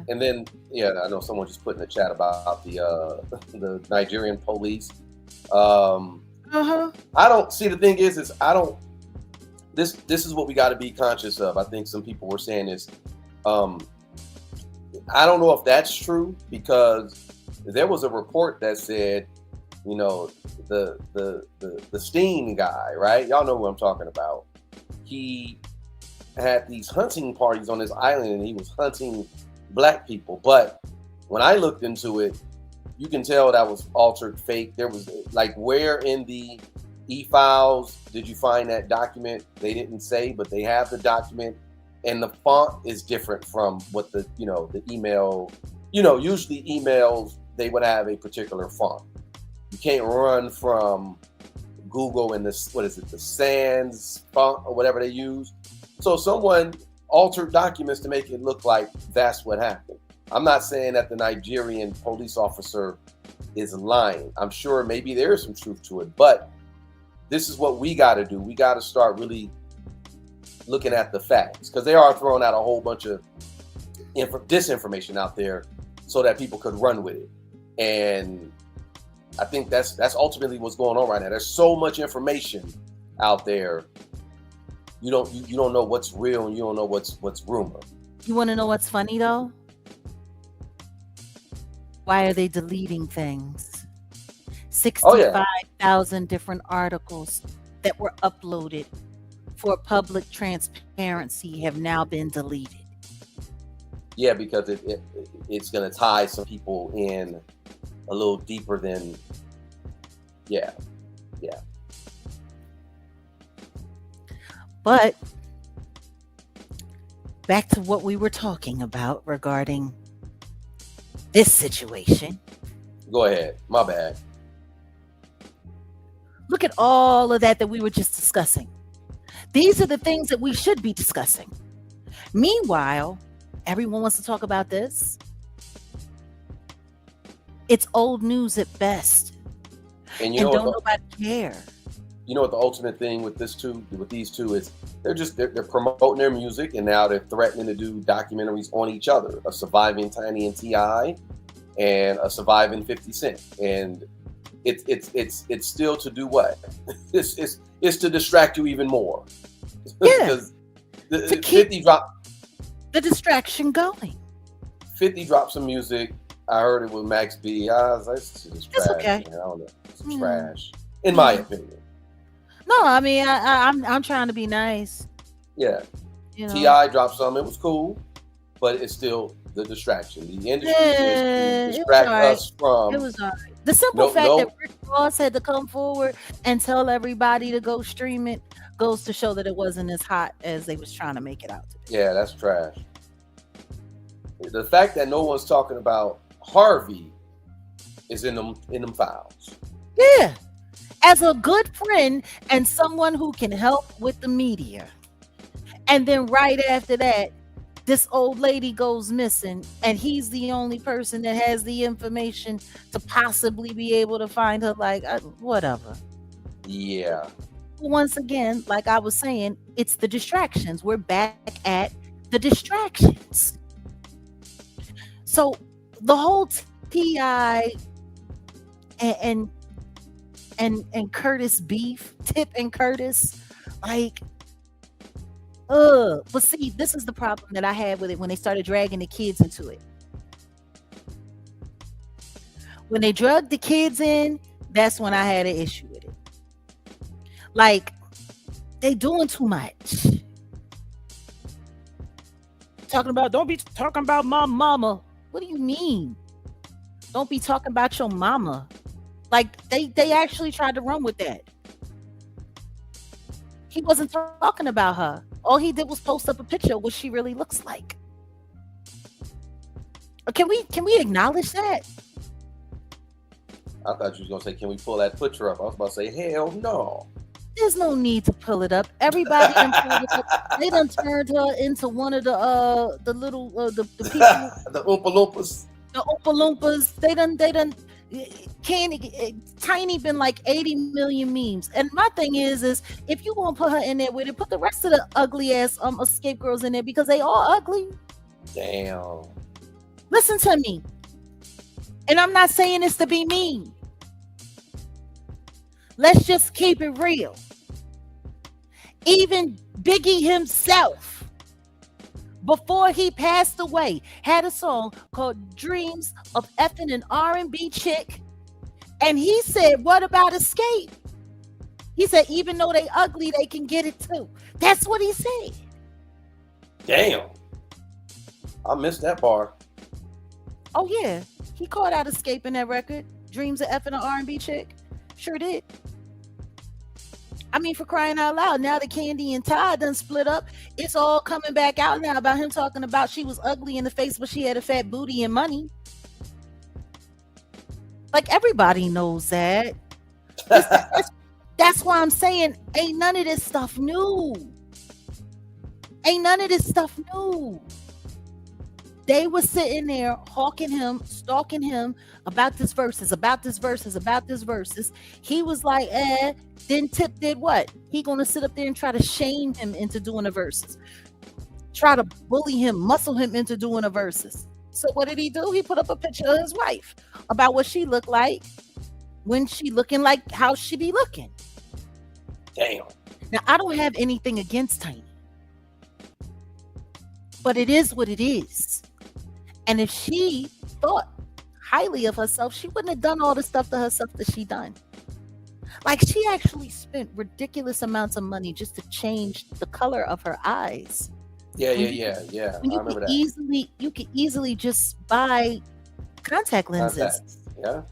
And then I know someone just put in the chat about the Nigerian police. I don't see, the thing is this is what we got to be conscious of. I think some people were saying this. I don't know if that's true, because there was a report that said, the Steen guy, right? Y'all know who I'm talking about. He had these hunting parties on this island, and he was hunting black people. But when I looked into it, you can tell that was altered, fake. There was, like, where in the e-files did you find that document? They didn't say, but they have the document, and the font is different from what the email. Usually emails, they would have a particular font. You can't run from Google and the Sans font or whatever they use. So someone altered documents to make it look like that's what happened. I'm not saying that the Nigerian police officer is lying. I'm sure maybe there is some truth to it, but this is what we got to do. We got to start really looking at the facts, because they are throwing out a whole bunch of disinformation out there so that people could run with it. And I think that's ultimately what's going on right now. There's so much information out there. You don't know what's real, and you don't know what's rumor. You want to know what's funny though? Why are they deleting things? 65,000 different articles that were uploaded for public transparency have now been deleted. Yeah, because it's going to tie some people in a little deeper than, yeah. But back to what we were talking about regarding this situation. Go ahead. My bad. Look at all of that we were just discussing. These are the things that we should be discussing. Meanwhile, everyone wants to talk about this. It's old news at best. And don't nobody care. You know what the ultimate thing with these two is? They're promoting their music, and now they're threatening to do documentaries on each other. A surviving Tiny and T.I. and a surviving 50 Cent. And it's still to do what? It's to distract you even more. Yeah. To keep 50 dropped the distraction going. 50 dropped some music. I heard it with Max B. I was like, this is trash. It's okay. Man. I don't know. It's trash, in my opinion. No, I mean, I'm trying to be nice. Yeah. T.I. dropped something. It was cool, but it's still the distraction. The industry is to distract us from. It was all right. The simple fact that Rick Ross had to come forward and tell everybody to go stream it goes to show that it wasn't as hot as they was trying to make it out to be. Yeah, that's trash. The fact that no one's talking about Harvey is in them files. Yeah. As a good friend and someone who can help with the media. And then right after that, this old lady goes missing, and he's the only person that has the information to possibly be able to find her. Like, whatever. Yeah. Once again, like I was saying, it's the distractions. We're back at the distractions. So the whole T.I. and Curtis beef, Tip and Curtis, Like, but see, this is the problem that I had with it when they started dragging the kids into it. When they drug the kids in, that's when I had an issue with it. Like, they doing too much. Talking about, don't be talking about my mama. What do you mean? Don't be talking about your mama. Like, they actually tried to run with that. He wasn't talking about her. All he did was post up a picture of what she really looks like. Can we acknowledge that? I thought you was gonna say, "Can we pull that picture up?" I was about to say, "Hell no." There's no need to pull it up. Everybody done pulled it up. They done turned her into one of the little the people, The Oompa Loompas. the Oompa Loompas. They done Candy Tiny been like 80 million memes. And my thing is if you gonna put her in there with it, put the rest of the ugly ass escape girls in there because they all ugly. Damn. Listen to me. And I'm not saying this to be mean. Let's just keep it real. Even Biggie himself, before he passed away, had a song called Dreams of Effing an R&B Chick. And he said, what about Escape? He said, even though they ugly, they can get it too. That's what he said. Damn. I missed that bar. Oh, yeah. He called out Escape in that record. Dreams of Effing an R&B Chick. Sure did. I mean, for crying out loud, now that Candy and Todd done split up, it's all coming back out now about him talking about she was ugly in the face, but she had a fat booty and money. Like, everybody knows that. That's why I'm saying ain't none of this stuff new. Ain't none of this stuff new. They were sitting there hawking him, stalking him about this verses, about this verses, about this verses. He was like, Then Tip did what? He gonna sit up there and try to shame him into doing the verses. Try to bully him, muscle him into doing the verses. So what did he do? He put up a picture of his wife about what she looked like when she looking like how she be looking. Damn. Now, I don't have anything against Tiny, but it is what it is. And if she thought highly of herself, she wouldn't have done all the stuff to herself that she done. Like, she actually spent ridiculous amounts of money just to change the color of her eyes. Yeah. I remember that. You could easily just buy contact lenses. Contacts. Yeah.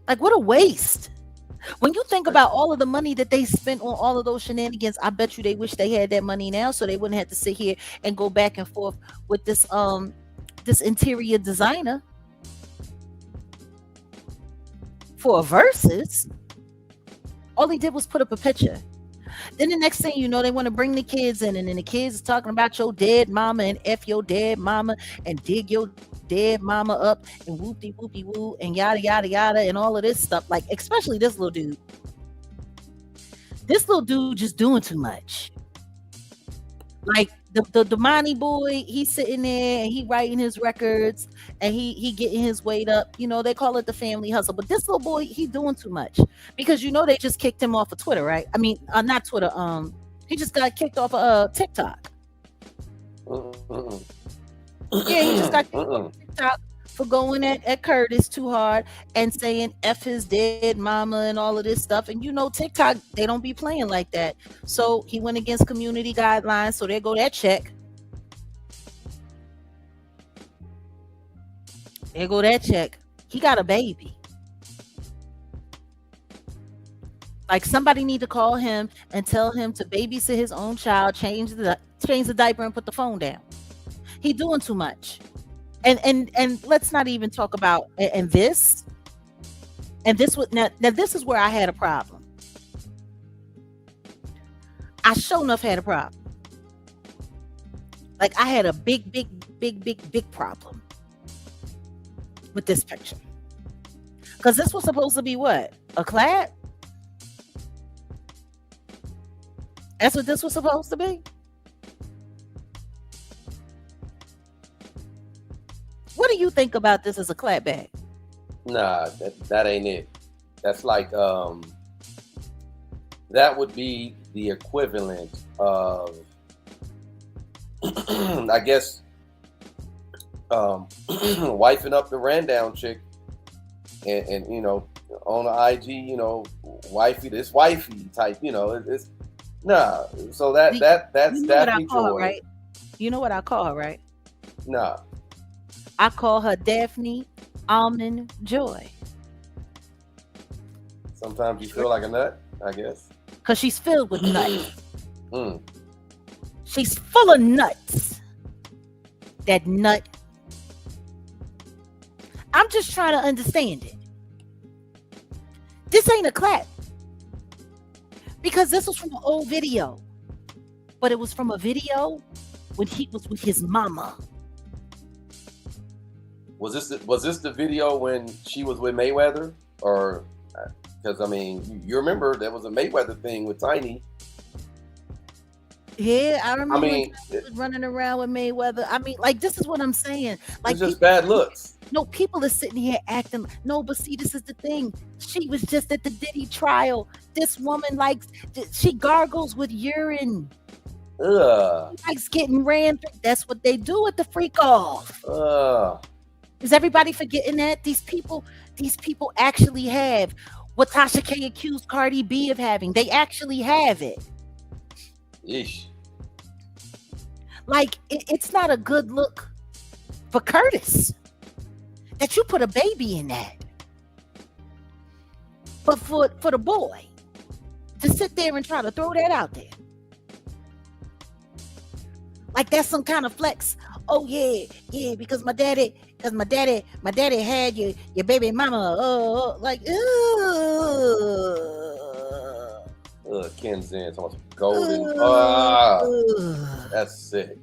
Like, what a waste. When you think about all of the money that they spent on all of those shenanigans, I bet you they wish they had that money now so they wouldn't have to sit here and go back and forth with this interior designer for a versus. All he did was put up a picture. Then the next thing you know, they want to bring the kids in, and then the kids is talking about your dead mama and F your dead mama and dig your dead mama up and whoopty whoopty woo and yada yada yada and all of this stuff. Like, especially this little dude. This little dude just doing too much. Like, the Damani boy, he's sitting there and he writing his records and he getting his weight up. You know, they call it the family hustle. But this little boy, he doing too much. Because you know they just kicked him off of Twitter, right? I mean, not Twitter. He just got kicked off of TikTok. Yeah, he just got kicked off of TikTok for going at Curtis too hard and saying F his dead mama and all of this stuff. And you know, TikTok, they don't be playing like that. So he went against community guidelines. So there go that check. There go that check. He got a baby. Like, somebody need to call him and tell him to babysit his own child, change the diaper and put the phone down. He doing too much. And let's not even talk about this would now this is where I had a problem. I sure enough had a problem. Like, I had a big problem with this picture. Because this was supposed to be what? A collab? That's what this was supposed to be? What do you think about this as a clapback? Nah, that ain't it. That's like that would be the equivalent of, I guess, wifing up the ran down chick, and on the IG, wifey, this wifey type, it's nah. So You that's you know what I Daphne call her, Joy. right? You know what I call her, right? Nah. I call her Daphne Almond Joy. Sometimes you feel like a nut, I guess. Because she's filled with nuts. Mm. She's full of nuts. That nut. I'm just trying to understand it. This ain't a clap. Because this was from an old video. But it was from a video when he was with his mama. Was this the video when she was with Mayweather, or because I mean you remember there was a Mayweather thing with Tiny. Yeah, I I remember when mean, he was running around with Mayweather. I mean, like, this is what I'm saying. Like, it's just bad looks. no, people are sitting here acting. No, but see, this is the thing. She was just at the Diddy trial. This woman likes, she gargles with urine. Ugh. She likes getting ran through. That's what they do at the freak off. Ugh. Is everybody forgetting that? These people actually have what Tasha K accused Cardi B of having. They actually have it. Yeesh. Like, it's not a good look for Curtis that you put a baby in that. But for the boy to sit there and try to throw that out there, like that's some kind of flex. Oh yeah, because my daddy had your baby mama. Like, Ken Zen talking about golden. Ah, that's sick.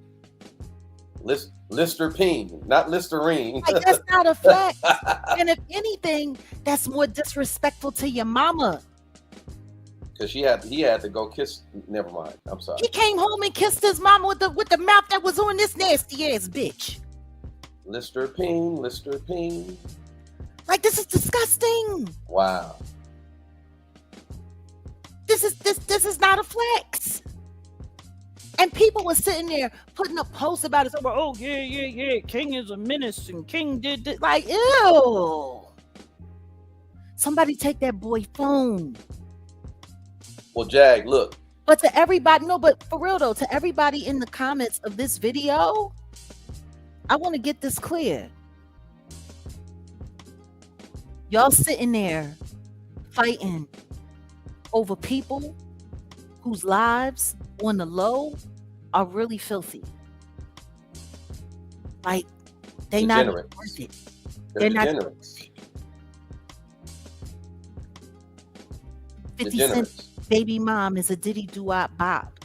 Listerine, not Listerine. like that's not a flex. And if anything, that's more disrespectful to your mama. Because he had to go kiss. Never mind. I'm sorry. He came home and kissed his mama with the mouth that was on this nasty ass bitch. Listerine. Like, this is disgusting. Wow. This is not a flex. And people were sitting there putting up posts about it. So, oh yeah. King is a menace and King did this. Like, ew. Somebody take that boy phone. Well, Jag, look. But to everybody, no, but for real though, to everybody in the comments of this video, I want to get this clear. Y'all sitting there fighting over people whose lives on the low are really filthy. Like, they not even worth it. They're not even worth it. 50 Cent baby mom is a Diddy Doo-Wop Bop.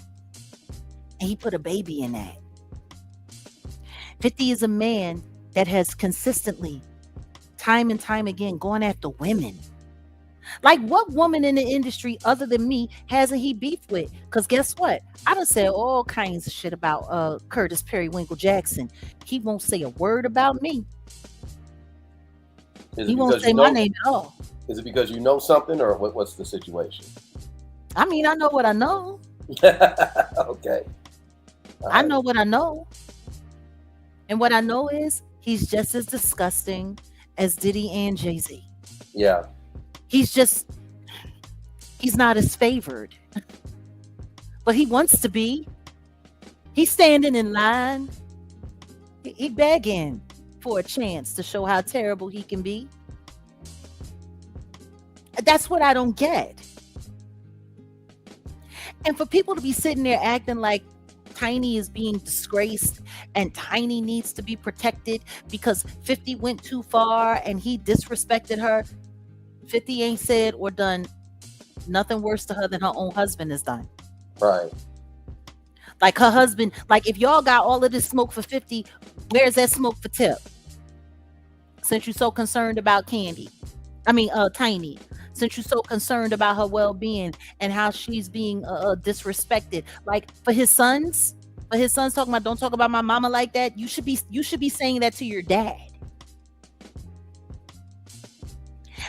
And he put a baby in that. 50 is a man that has consistently, time and time again, gone after women. Like, what woman in the industry other than me hasn't he beefed with? Because guess what? I done said all kinds of shit about Curtis Periwinkle Jackson. He won't say a word about me. He won't say my name at all. Is it because you know something, or what's the situation? I mean, I know what I know. Okay. I know what I know. And what I know is he's just as disgusting as Diddy and Jay-Z. Yeah. He's not as favored. But he wants to be. He's standing in line. He begging for a chance to show how terrible he can be. That's what I don't get. And for people to be sitting there acting like Tiny is being disgraced and Tiny needs to be protected because 50 went too far and he disrespected her. 50 ain't said or done nothing worse to her than her own husband has done. Right. Like, her husband, like, if y'all got all of this smoke for 50, where's that smoke for Tip? Since you're so concerned about Tiny. Since you're so concerned about her well-being and how she's being disrespected, like, for his sons talking about, don't talk about my mama like that. You should be saying that to your dad.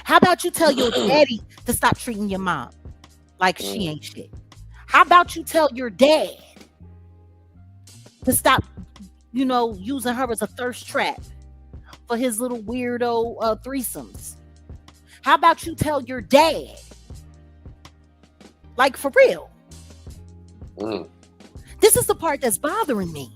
How about you tell your daddy to stop treating your mom? like she Mm. ain't shit. How about you tell your dad to stop, using her as a thirst trap for his little weirdo threesomes? How about you tell your dad, like for real? Mm. This is the part that's bothering me.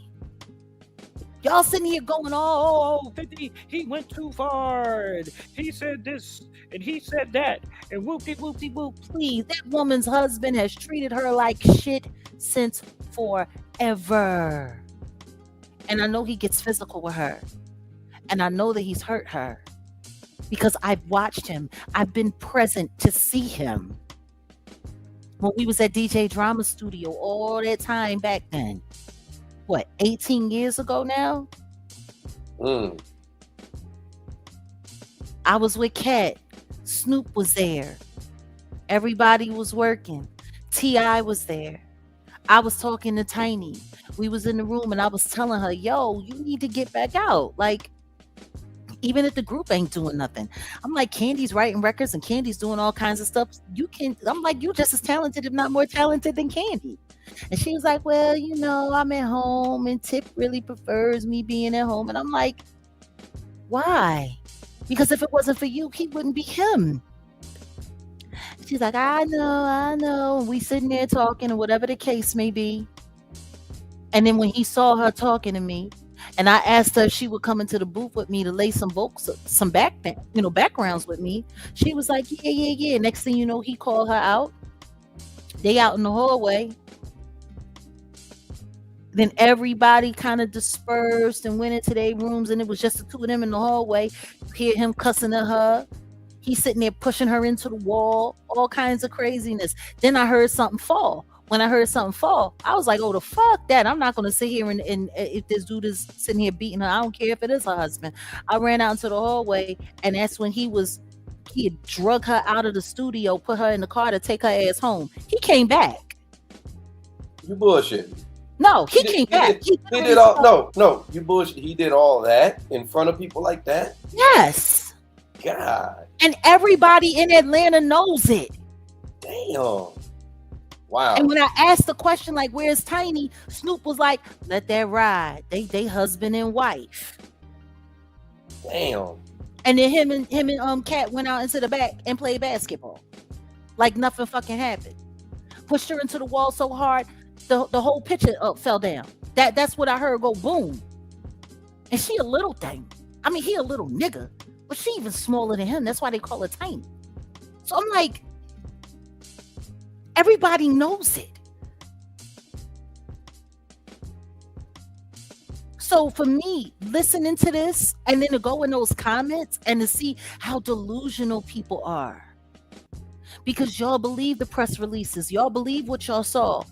Y'all sitting here going, oh, 50, he went too far. He said this and he said that. And whoopty whoopty whoop. Please, that woman's husband has treated her like shit since forever. And I know he gets physical with her. And I know that he's hurt her because I've watched him. I've been present to see him. When we was at DJ Drama Studio all that time back then. What, 18 years ago now? Mm. I was with Kat. Snoop was there. Everybody was working. T.I. was there. I was talking to Tiny. We was in the room and I was telling her, yo, you need to get back out. Like, even if the group ain't doing nothing. I'm like, Candy's writing records and Candy's doing all kinds of stuff. I'm like, you just as talented, if not more talented than Candy. And she was like, well, I'm at home and Tip really prefers me being at home. And I'm like, why? Because if it wasn't for you, he wouldn't be him. She's like, I know. And we sitting there talking or whatever the case may be. And then when he saw her talking to me, and I asked her if she would come into the booth with me to lay some vocals, some backgrounds with me. She was like, yeah. Next thing you know, he called her out. They out in the hallway. Then everybody kind of dispersed and went into their rooms, and it was just the two of them in the hallway. You hear him cussing at her. He's sitting there pushing her into the wall, all kinds of craziness. Then I heard something fall. When I heard something fall, I was like, oh, the fuck that. I'm not going to sit here and if this dude is sitting here beating her, I don't care if it is her husband. I ran out into the hallway, and that's when he had drug her out of the studio, put her in the car to take her ass home. He came back. You bullshit. No, he came back. He did all. No, you bullshit. He did all that in front of people like that? Yes. God. And everybody in Atlanta knows it. Damn. Wow. And when I asked the question, like, where's Tiny? Snoop was like, let that ride. They husband and wife. Damn. And then him and Kat went out into the back and played basketball. Like nothing fucking happened. Pushed her into the wall so hard, the whole picture fell down. That's what I heard go boom. And she a little thing. I mean, he a little nigga, but she even smaller than him. That's why they call her Tiny. So I'm like, everybody knows it. So for me, listening to this and then to go in those comments and to see how delusional people are. Because y'all believe the press releases. Y'all believe what y'all saw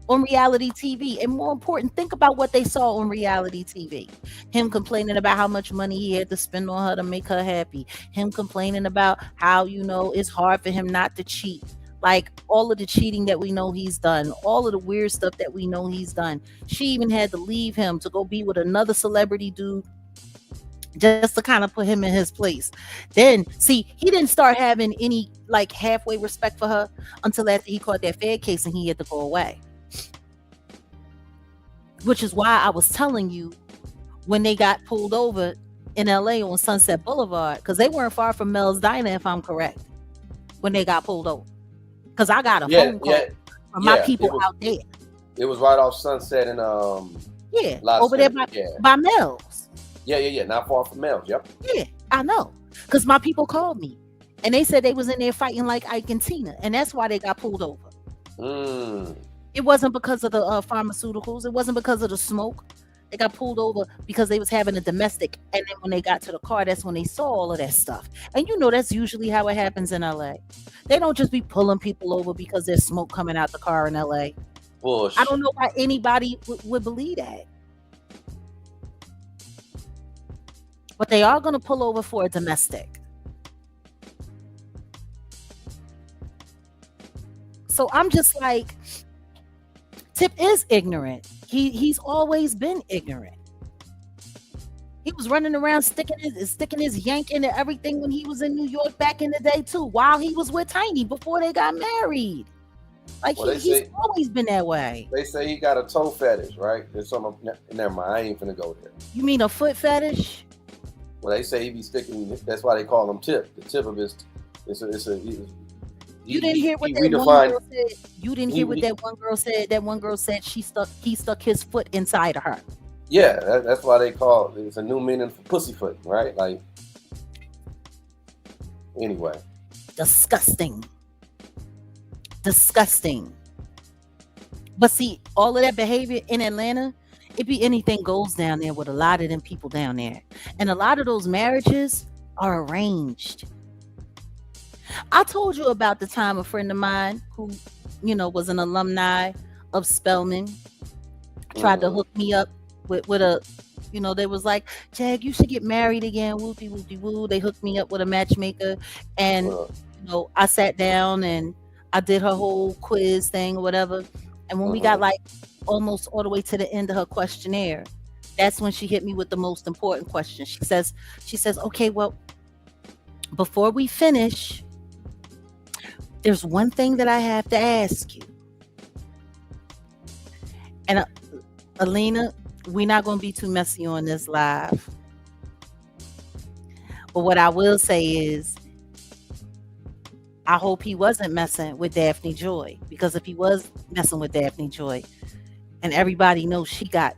on reality TV. And more important, think about what they saw on reality TV. Him complaining about how much money he had to spend on her to make her happy. Him complaining about how, it's hard for him not to cheat. Like all of the cheating that we know he's done, all of the weird stuff that we know he's done. She even had to leave him to go be with another celebrity dude just to kind of put him in his place. Then, see, he didn't start having any like halfway respect for her until after he caught that Fed case and he had to go away. Which is why I was telling you when they got pulled over in LA on Sunset Boulevard, because they weren't far from Mel's Diner, if I'm correct, when they got pulled over. Because I got a phone call from my people out there. It was right off Sunset and over there by Mel's. Yeah. Not far from Mel's. Yep. Yeah, I know. Because my people called me and they said they was in there fighting like Ike and Tina, and that's why they got pulled over. It wasn't because of the pharmaceuticals. It wasn't because of the smoke. They got pulled over because they was having a domestic, and then when they got to the car, that's when they saw all of that stuff. And that's usually how it happens in LA. They don't just be pulling people over because there's smoke coming out the car in LA. Bullshit. I don't know why anybody would believe that. But they are going to pull over for a domestic. So I'm just like, Tip is ignorant. He's always been ignorant. He was running around sticking his yank into everything when he was in New York back in the day too, while he was with Tiny before they got married. Like Well, he's always been that way. they say he got a toe fetish, right? There's some. Never mind. I ain't finna go there. You mean a foot fetish? Well, they say he be sticking. That's why they call him tip. The tip of his. You didn't hear what he that one redefined. girl said. You didn't hear what He that one girl said. That one girl said he stuck his foot inside of her. Yeah, that's why they call it's a new meaning for pussyfoot, right? Like anyway. Disgusting. Disgusting. But see, all of that behavior in Atlanta, it be anything goes down there with a lot of them people down there. And a lot of those marriages are arranged. I told you about the time a friend of mine who, was an alumni of Spelman tried to hook me up with a, they was like, Jag, you should get married again. Whoopie whoopie woo. They hooked me up with a matchmaker, and I sat down and I did her whole quiz thing or whatever. And when we got like almost all the way to the end of her questionnaire, that's when she hit me with the most important question. She says, okay, well, before we finish, there's one thing that I have to ask you. And Alina, we're not going to be too messy on this live. But what I will say is, I hope he wasn't messing with Daphne Joy, because if he was messing with Daphne Joy, and everybody knows she got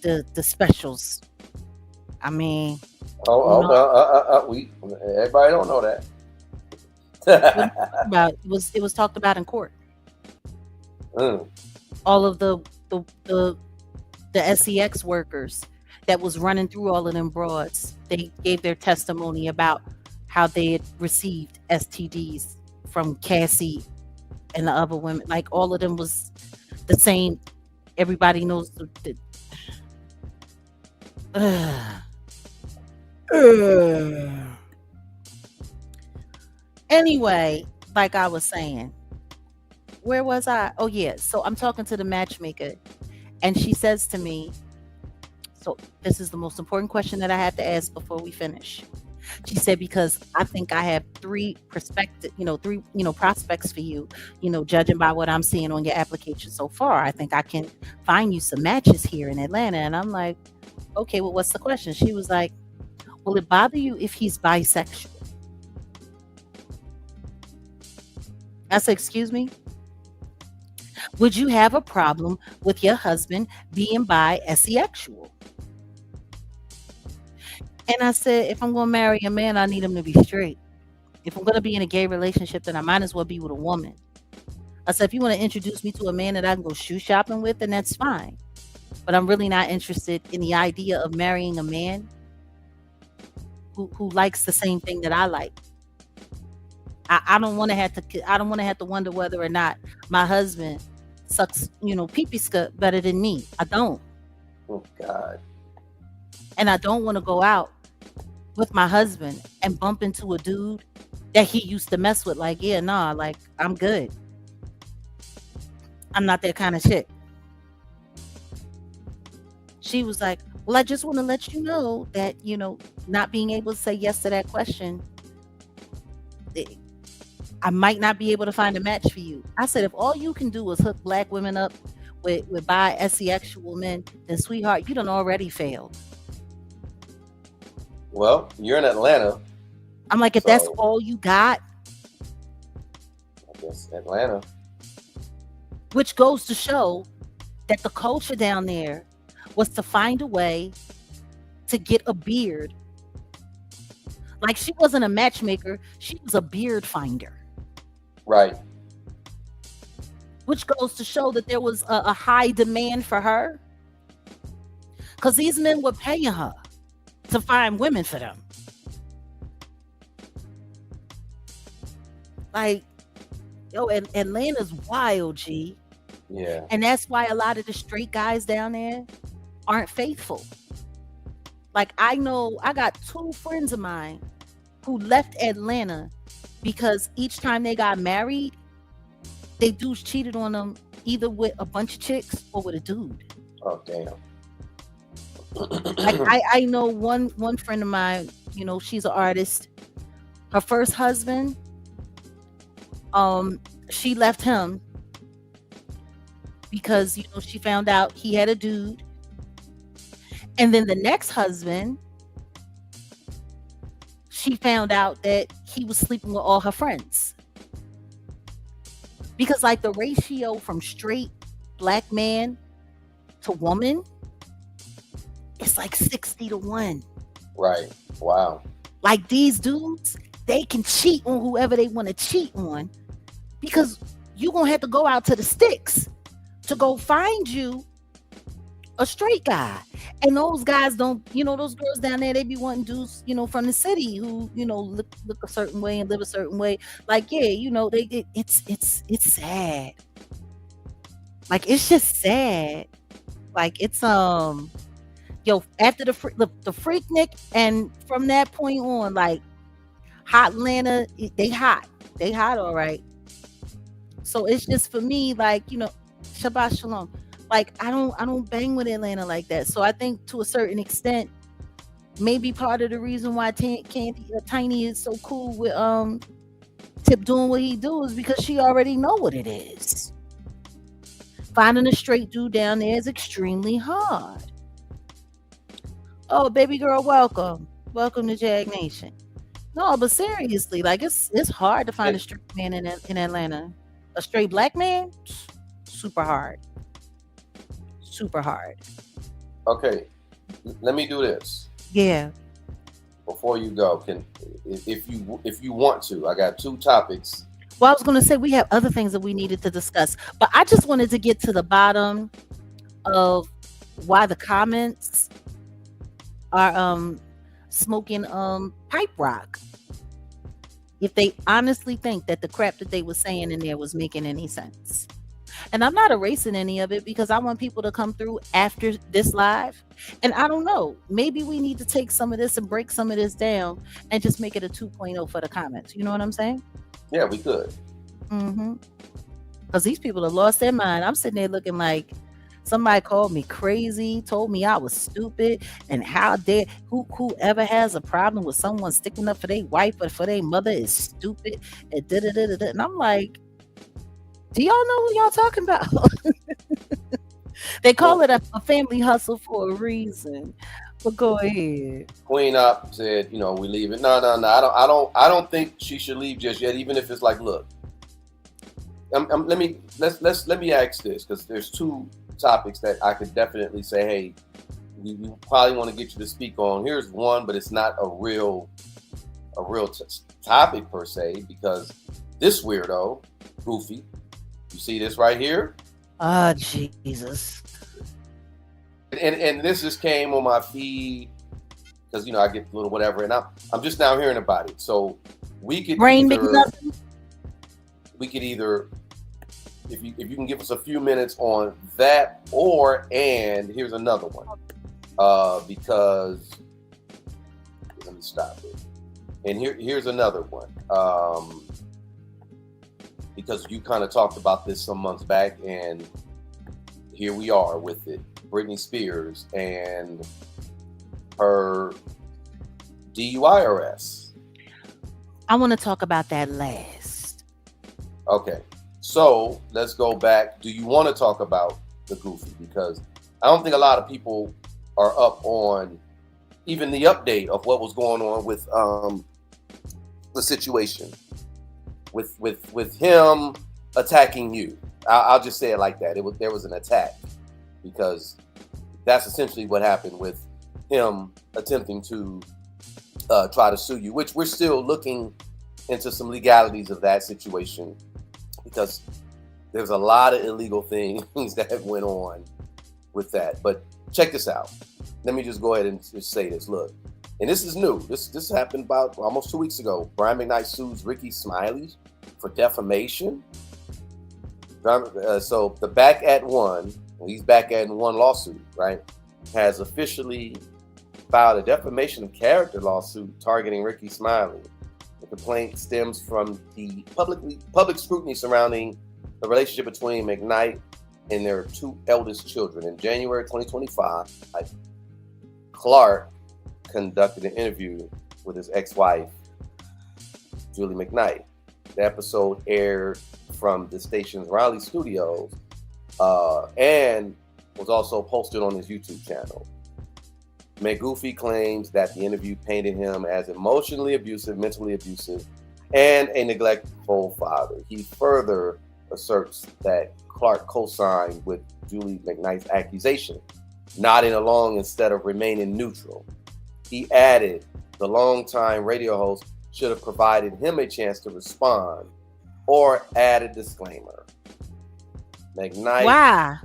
the specials. I mean, everybody don't know that. It was talked about in court. All of the SEX workers that was running through all of them broads, they gave their testimony about how they had received STDs from Cassie and the other women. Like all of them was the same. Everybody knows Anyway, like I was saying, where was I? Oh yeah, so I'm talking to the matchmaker, and she says to me, so this is the most important question that I have to ask before we finish. She said, because I think I have three prospects for you, judging by what I'm seeing on your application so far. I think I can find you some matches here in Atlanta. And I'm like, okay, well, what's the question? She was like, will it bother you if he's bisexual? I said, excuse me? Would you have a problem with your husband being bisexual? And I said, if I'm going to marry a man, I need him to be straight. If I'm going to be in a gay relationship, then I might as well be with a woman. I said, if you want to introduce me to a man that I can go shoe shopping with, then that's fine. But I'm really not interested in the idea of marrying a man who likes the same thing that I like. I don't want to have to wonder whether or not my husband sucks, pee-pee scut better than me. I don't. Oh God. And I don't want to go out with my husband and bump into a dude that he used to mess with. Like, yeah, nah, like I'm good. I'm not that kind of chick. She was like, well, I just want to let you know that, not being able to say yes to that question, I might not be able to find a match for you. I said, if all you can do is hook black women up with bisexual men, then sweetheart, you done already failed. Well, you're in Atlanta. I'm like, if that's all you got, I guess Atlanta. Which goes to show that the culture down there was to find a way to get a beard. Like, she wasn't a matchmaker, she was a beard finder. Right. Which goes to show that there was a high demand for her, because these men were paying her to find women for them. Like, Atlanta's wild, G. Yeah. And that's why a lot of the straight guys down there aren't faithful. Like, I know I got two friends of mine who left Atlanta because each time they got married, they dudes cheated on them either with a bunch of chicks or with a dude. Oh, damn. Like I know one friend of mine, she's an artist. Her first husband, um, she left him because she found out he had a dude, and then the next husband, she found out that he was sleeping with all her friends because like the ratio from straight black man to woman, it's like 60-1. Right. Wow. Like these dudes, they can cheat on whoever they want to cheat on because you're going to have to go out to the sticks to go find you a straight guy. And those guys don't, those girls down there, they be wanting dudes, from the city who, look a certain way and live a certain way. Like, yeah, it's sad. Like, it's just sad. Like, it's, after the Freaknik, and from that point on, like, Hot Atlanta, they hot. They hot, all right. So it's just for me, like, Shabbat Shalom. Like I don't bang with Atlanta like that. So I think to a certain extent, maybe part of the reason why Tiny is so cool with Tip doing what he do is because she already know what it is. Finding a straight dude down there is extremely hard. Oh, baby girl, welcome to Jag Nation. No, but seriously, like it's hard to find a straight man in Atlanta. A straight black man, super hard. Super hard. Okay, let me do this. Yeah. Before you go, if you want to, I got 2 topics. Well, I was going to say we have other things that we needed to discuss, but I just wanted to get to the bottom of why the comments are smoking pipe rock. If they honestly think that the crap that they were saying in there was making any sense. And I'm not erasing any of it because I want people to come through after this live. And I don't know, maybe we need to take some of this and break some of this down and just make it a 2.0 for the comments. You know what I'm saying? Yeah, we could. Because these people have lost their mind. I'm sitting there looking like somebody called me crazy, told me I was stupid, and how dare whoever has a problem with someone sticking up for their wife or for their mother is stupid. And I'm like, do y'all know who y'all talking about? They call it a family hustle for a reason. But go ahead. Queen Up said, we leave it. No. I don't think she should leave just yet. Even if it's like, look, let me ask this because there's 2 topics that I could definitely say, hey, we probably want to get you to speak on. Here's one, but it's not a real topic per se because this weirdo, Goofy. You see this right here? Ah, Jesus. And this just came on my feed because I get a little whatever, and I'm just now hearing about it. So we could either if you can give us a few minutes on that, and here's another one because let me stop it. And here's another one. Because you kind of talked about this some months back, and here we are with it. Britney Spears and her DUI arrest. I want to talk about that last. Okay, so let's go back. Do you want to talk about the Goofy? Because I don't think a lot of people are up on even the update of what was going on with the situation. With him attacking you. I'll just say it like that. There was an attack because that's essentially what happened with him attempting to try to sue you, which we're still looking into some legalities of that situation because there's a lot of illegal things that went on with that. But check this out. Let me just go ahead and just say this. Look, and this is new. This happened about almost 2 weeks ago. Brian McKnight sues Ricky Smiley for defamation. So the back at one, he's back at one lawsuit, right? Has officially filed a defamation of character lawsuit targeting Ricky Smiley. The complaint stems from the public scrutiny surrounding the relationship between McKnight and their 2 eldest children. In January 2025, Clark conducted an interview with his ex-wife, Julie McKnight. The episode aired from the station's Raleigh studios and was also posted on his YouTube channel. McGoofy claims that the interview painted him as emotionally abusive, mentally abusive, and a neglectful father. He further asserts that Clark co-signed with Julie McKnight's accusation, nodding along instead of remaining neutral. He added the longtime radio host should have provided him a chance to respond or add a disclaimer. McKnight Why?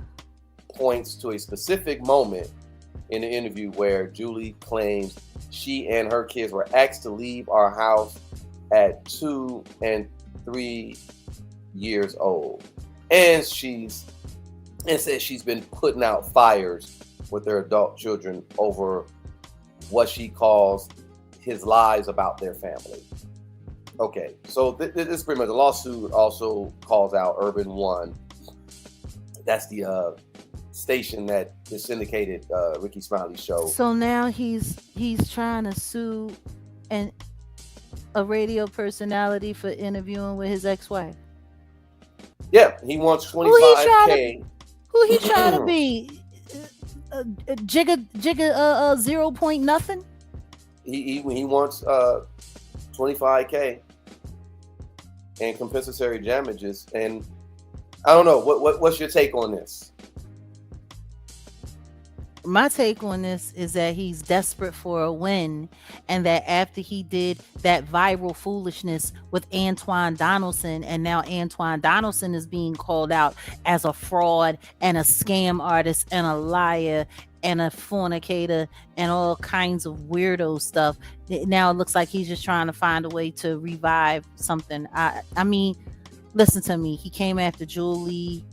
points to a specific moment in the interview where Julie claims she and her kids were asked to leave our house at 2 and 3 years old, and says she's been putting out fires with their adult children over what she calls his lies about their family. Okay, so this is pretty much the lawsuit. Also calls out Urban One. That's the station that is syndicated Ricky Smiley's show. So now he's trying to sue a radio personality for interviewing with his ex-wife. Yeah, he wants $25K. Who he trying to be? Jigga 0 point nothing? He wants $25K and compensatory damages. And I don't know, what's your take on this? My take on this is that he's desperate for a win, and that after he did that viral foolishness with Antoine Donaldson, and now Antoine Donaldson is being called out as a fraud and a scam artist and a liar and a fornicator and all kinds of weirdo stuff. Now it looks like he's just trying to find a way to revive something. I mean, listen to me. He came after Julie.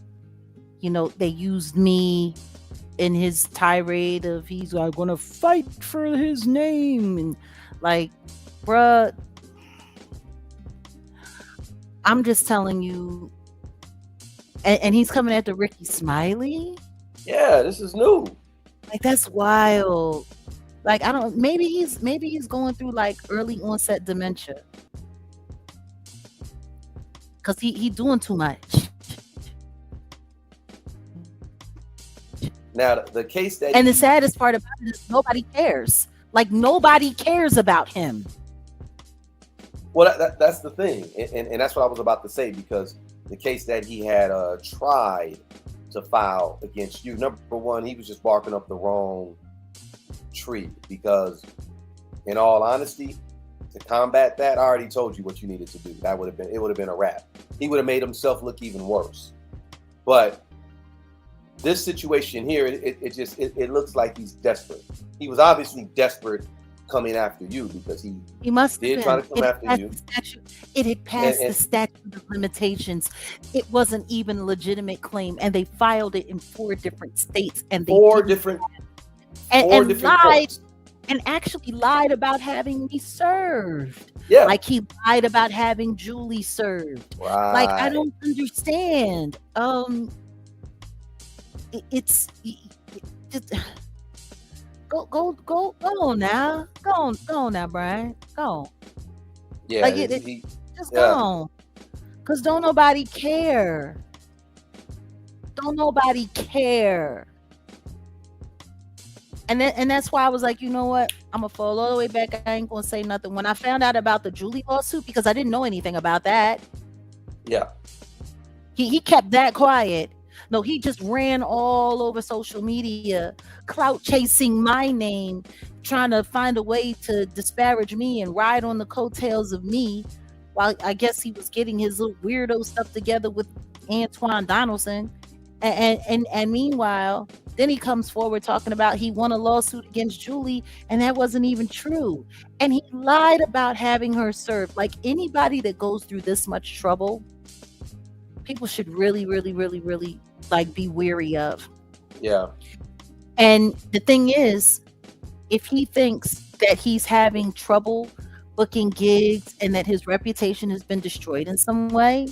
You know, they used me in his tirade of he's like gonna fight for his name, and like, bruh, I'm just telling you. And he's coming after Ricky Smiley. Yeah, this is new. Like, that's wild. Like, I don't. Maybe he's going through like early onset dementia, because he doing too much. Now, the case that and the saddest part about it is nobody cares. Like, nobody cares about him. Well, that's the thing, and that's what I was about to say, because the case that he had tried to file against you, number one, he was just barking up the wrong tree, because in all honesty, to combat that, I already told you what you needed to do. It would have been a wrap. He would have made himself look even worse. But this situation here, it looks like he's desperate. He was obviously desperate coming after you, because he must did try to come after you. It had passed the statute of limitations. It wasn't even a legitimate claim, and they filed it in 4 different states, and they lied, and actually lied about having me served. Yeah, like he lied about having Julie served. Right. Like, I don't understand. It's just go on now. Go on now, Brian. Go on. Yeah, like just go on. Cause don't nobody care. Don't nobody care. And that's why I was like, you know what? I'm gonna fall all the way back. I ain't gonna say nothing. When I found out about the Julie lawsuit, because I didn't know anything about that. Yeah. He kept that quiet. No, he just ran all over social media, clout chasing my name, trying to find a way to disparage me and ride on the coattails of me, while I guess he was getting his little weirdo stuff together with Antoine Donaldson. And meanwhile, then he comes forward talking about he won a lawsuit against Julie, and that wasn't even true. And he lied about having her served. Like, anybody that goes through this much trouble, people should really, really, really, really like be weary of. Yeah. And the thing is, if he thinks that he's having trouble booking gigs and that his reputation has been destroyed in some way,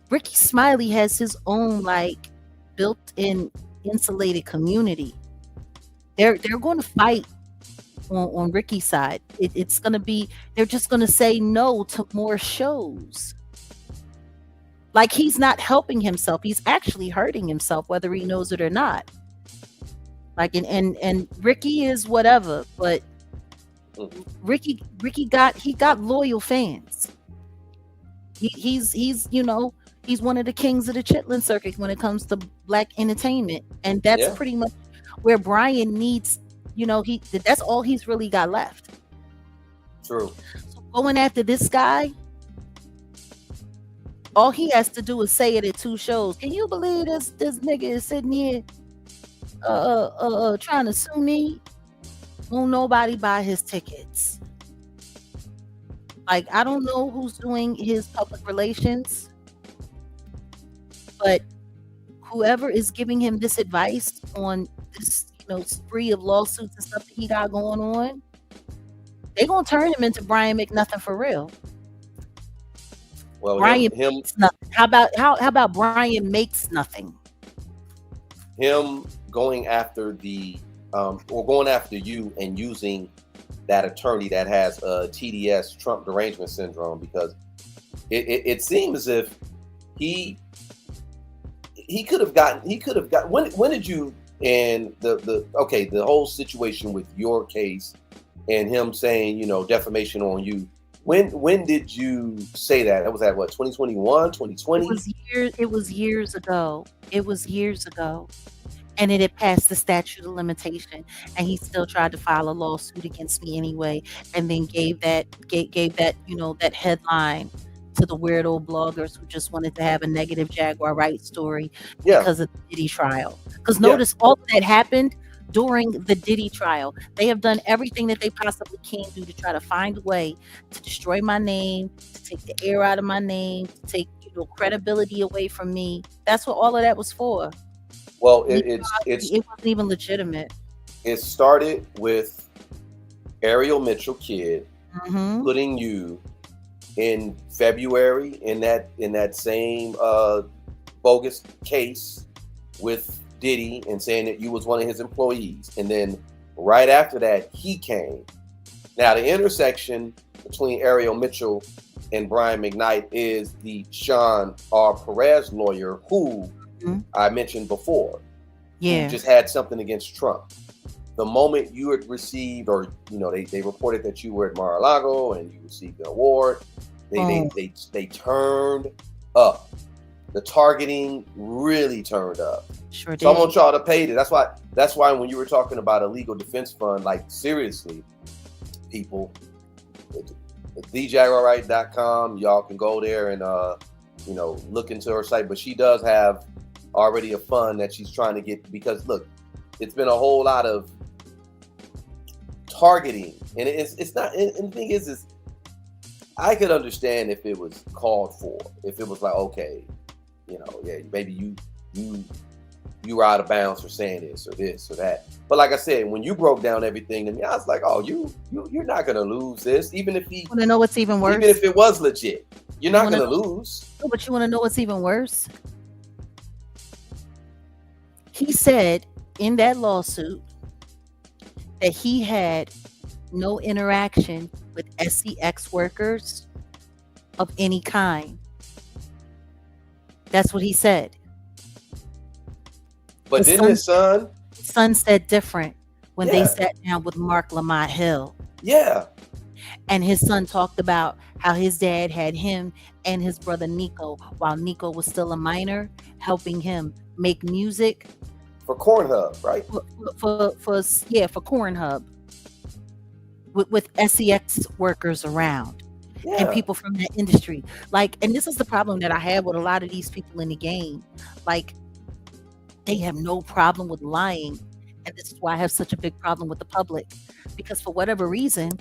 Ricky Smiley has his own like built-in insulated community. They're going to fight on Ricky's side. It's going to be, they're just going to say no to more shows. Like, he's not helping himself. He's actually hurting himself, whether he knows it or not. Like, and Ricky is whatever, but Ricky got loyal fans. He's he's one of the kings of the Chitlin circuit when it comes to black entertainment, and that's Yeah, pretty much where Brian needs. That's all he's really got left. true. So going after this guy, all he has to do is say it at two shows. Can you believe this nigga is sitting here trying to sue me? Won't nobody buy his tickets? Like, I don't know who's doing his public relations, but whoever is giving him this advice on this, spree of lawsuits and stuff that he got going on, they gonna turn him into Brian McNothing for real. Well, Brian him makes nothing. How about Brian makes nothing? him going after or going after you and using that attorney that has TDS, Trump derangement syndrome, because it seems as if he could have got when did you, and the whole situation with your case and him saying defamation on you, when did you say that? That was at what, 2021, 2020? It was years ago. It was years ago. And it had passed the statute of limitation, and he still tried to file a lawsuit against me anyway, and then gave that that headline to the weird old bloggers who just wanted to have a negative Jaguar Wright story Yeah, because of the Diddy trial. Because yeah. notice, all of that happened during the Diddy trial. They have done everything that they possibly can do to try to find a way to destroy my name, to take the air out of my name, to take credibility away from me. That's what all of that was for. Well, It wasn't even legitimate. it started with Ariel Mitchell Kidd Hmm. putting you in February in that same bogus case with Diddy, and saying that you was one of his employees. And then right after that, he came. Now, the intersection between Ariel Mitchell and Brian McKnight is the Sean R. Perez lawyer, who Mhm. I mentioned before, who Yeah. just had something against Trump. The moment you had received, or they reported that you were at Mar-a-Lago and you received an award, they turned up. The targeting really turned up. Sure So I did. want y'all to pay it. That's why when you were talking about a legal defense fund, like, seriously, people, thejaguarwright.com, y'all can go there and look into her site. But she does have already a fund that she's trying to get, because look, it's been a whole lot of targeting, and it's not. And the thing is I could understand if it was called for, if it was like, okay, yeah, maybe you were out of bounds for saying this or that. But like I said, when you broke down everything to me, I was like, oh, you're not gonna lose this, even if Want to know what's even worse? even if it was legit, you're not wanna gonna know- lose. No, but you want to know what's even worse? He said in that lawsuit that he had no interaction with SEX workers of any kind. That's what he said. But The then his son, Son said different when they Yeah. sat down with Mark Lamont Hill. yeah, And his son talked about how his dad had him and his brother Nico, while Nico was still a minor, helping him make music for Cornhub, right? for Cornhub with SEX workers around Yeah, and people from that industry. Like, and this is the problem that I have with a lot of these people in the game. Like, they have no problem with lying. And this is why I have such a big problem with the public. Because for whatever reason,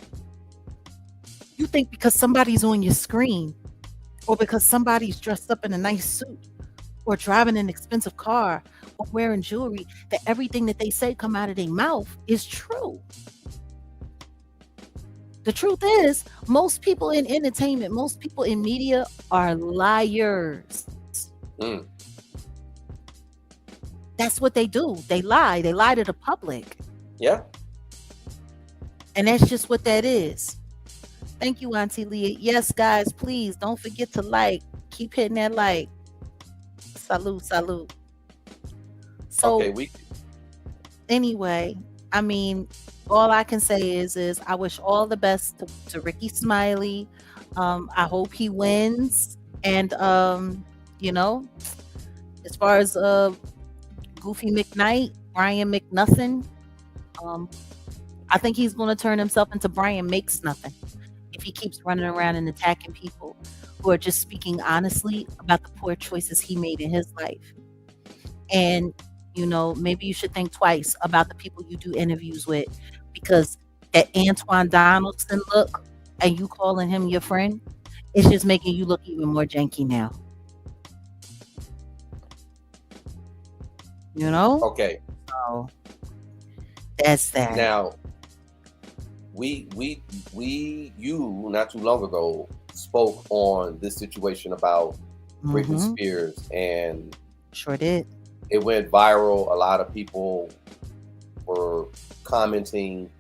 you think because somebody's on your screen, or because somebody's dressed up in a nice suit, or driving an expensive car, or wearing jewelry, that everything that they say come out of their mouth is true. The truth is, most people in entertainment, most people in media are liars. Mm. That's what they do. They lie. They lie to the public. Yeah. And that's just what that is. Thank you, Auntie Leah. Yes, guys, please don't forget to like. Keep hitting that like. Salute, salute. Okay. So anyway, I mean, all I can say is I wish all the best to Ricky Smiley. I hope he wins. And you know, as far as Goofy McKnight, Brian McNothing, um, I think he's gonna turn himself into Brian Makes Nothing if he keeps running around and attacking people who are just speaking honestly about the poor choices he made in his life. And maybe you should think twice about the people you do interviews with, because that Antoine Donaldson look and you calling him your friend, it's just making you look even more janky now. You know? Okay. So that's that. Now, you not too long ago spoke on this situation about Britney Spears, and sure did. It went viral. A lot of people were commenting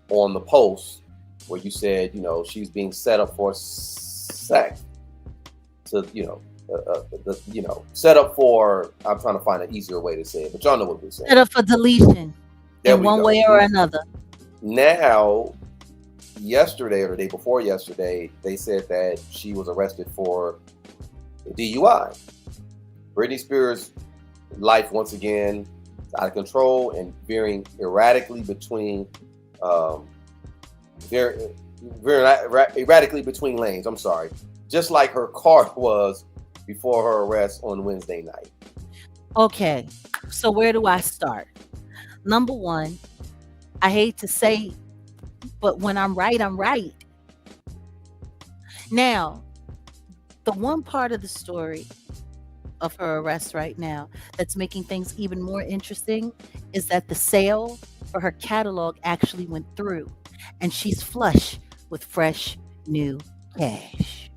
on the post where you said, she's being set up for sex. To set up for. I'm trying to find an easier way to say it, but y'all know what we're saying. Set up for deletion in one way or another. Now, yesterday or the day before yesterday, they said that she was arrested for DUI. Britney Spears' life once again is out of control and veering erratically between erratically between lanes. I'm sorry, just like her car was before her arrest on Wednesday night. Okay, so where do I start? Number one, I hate to say, but when I'm right, I'm right. Now, the one part of the story of her arrest right now that's making things even more interesting is that the sale for her catalog actually went through, and she's flush with fresh new cash.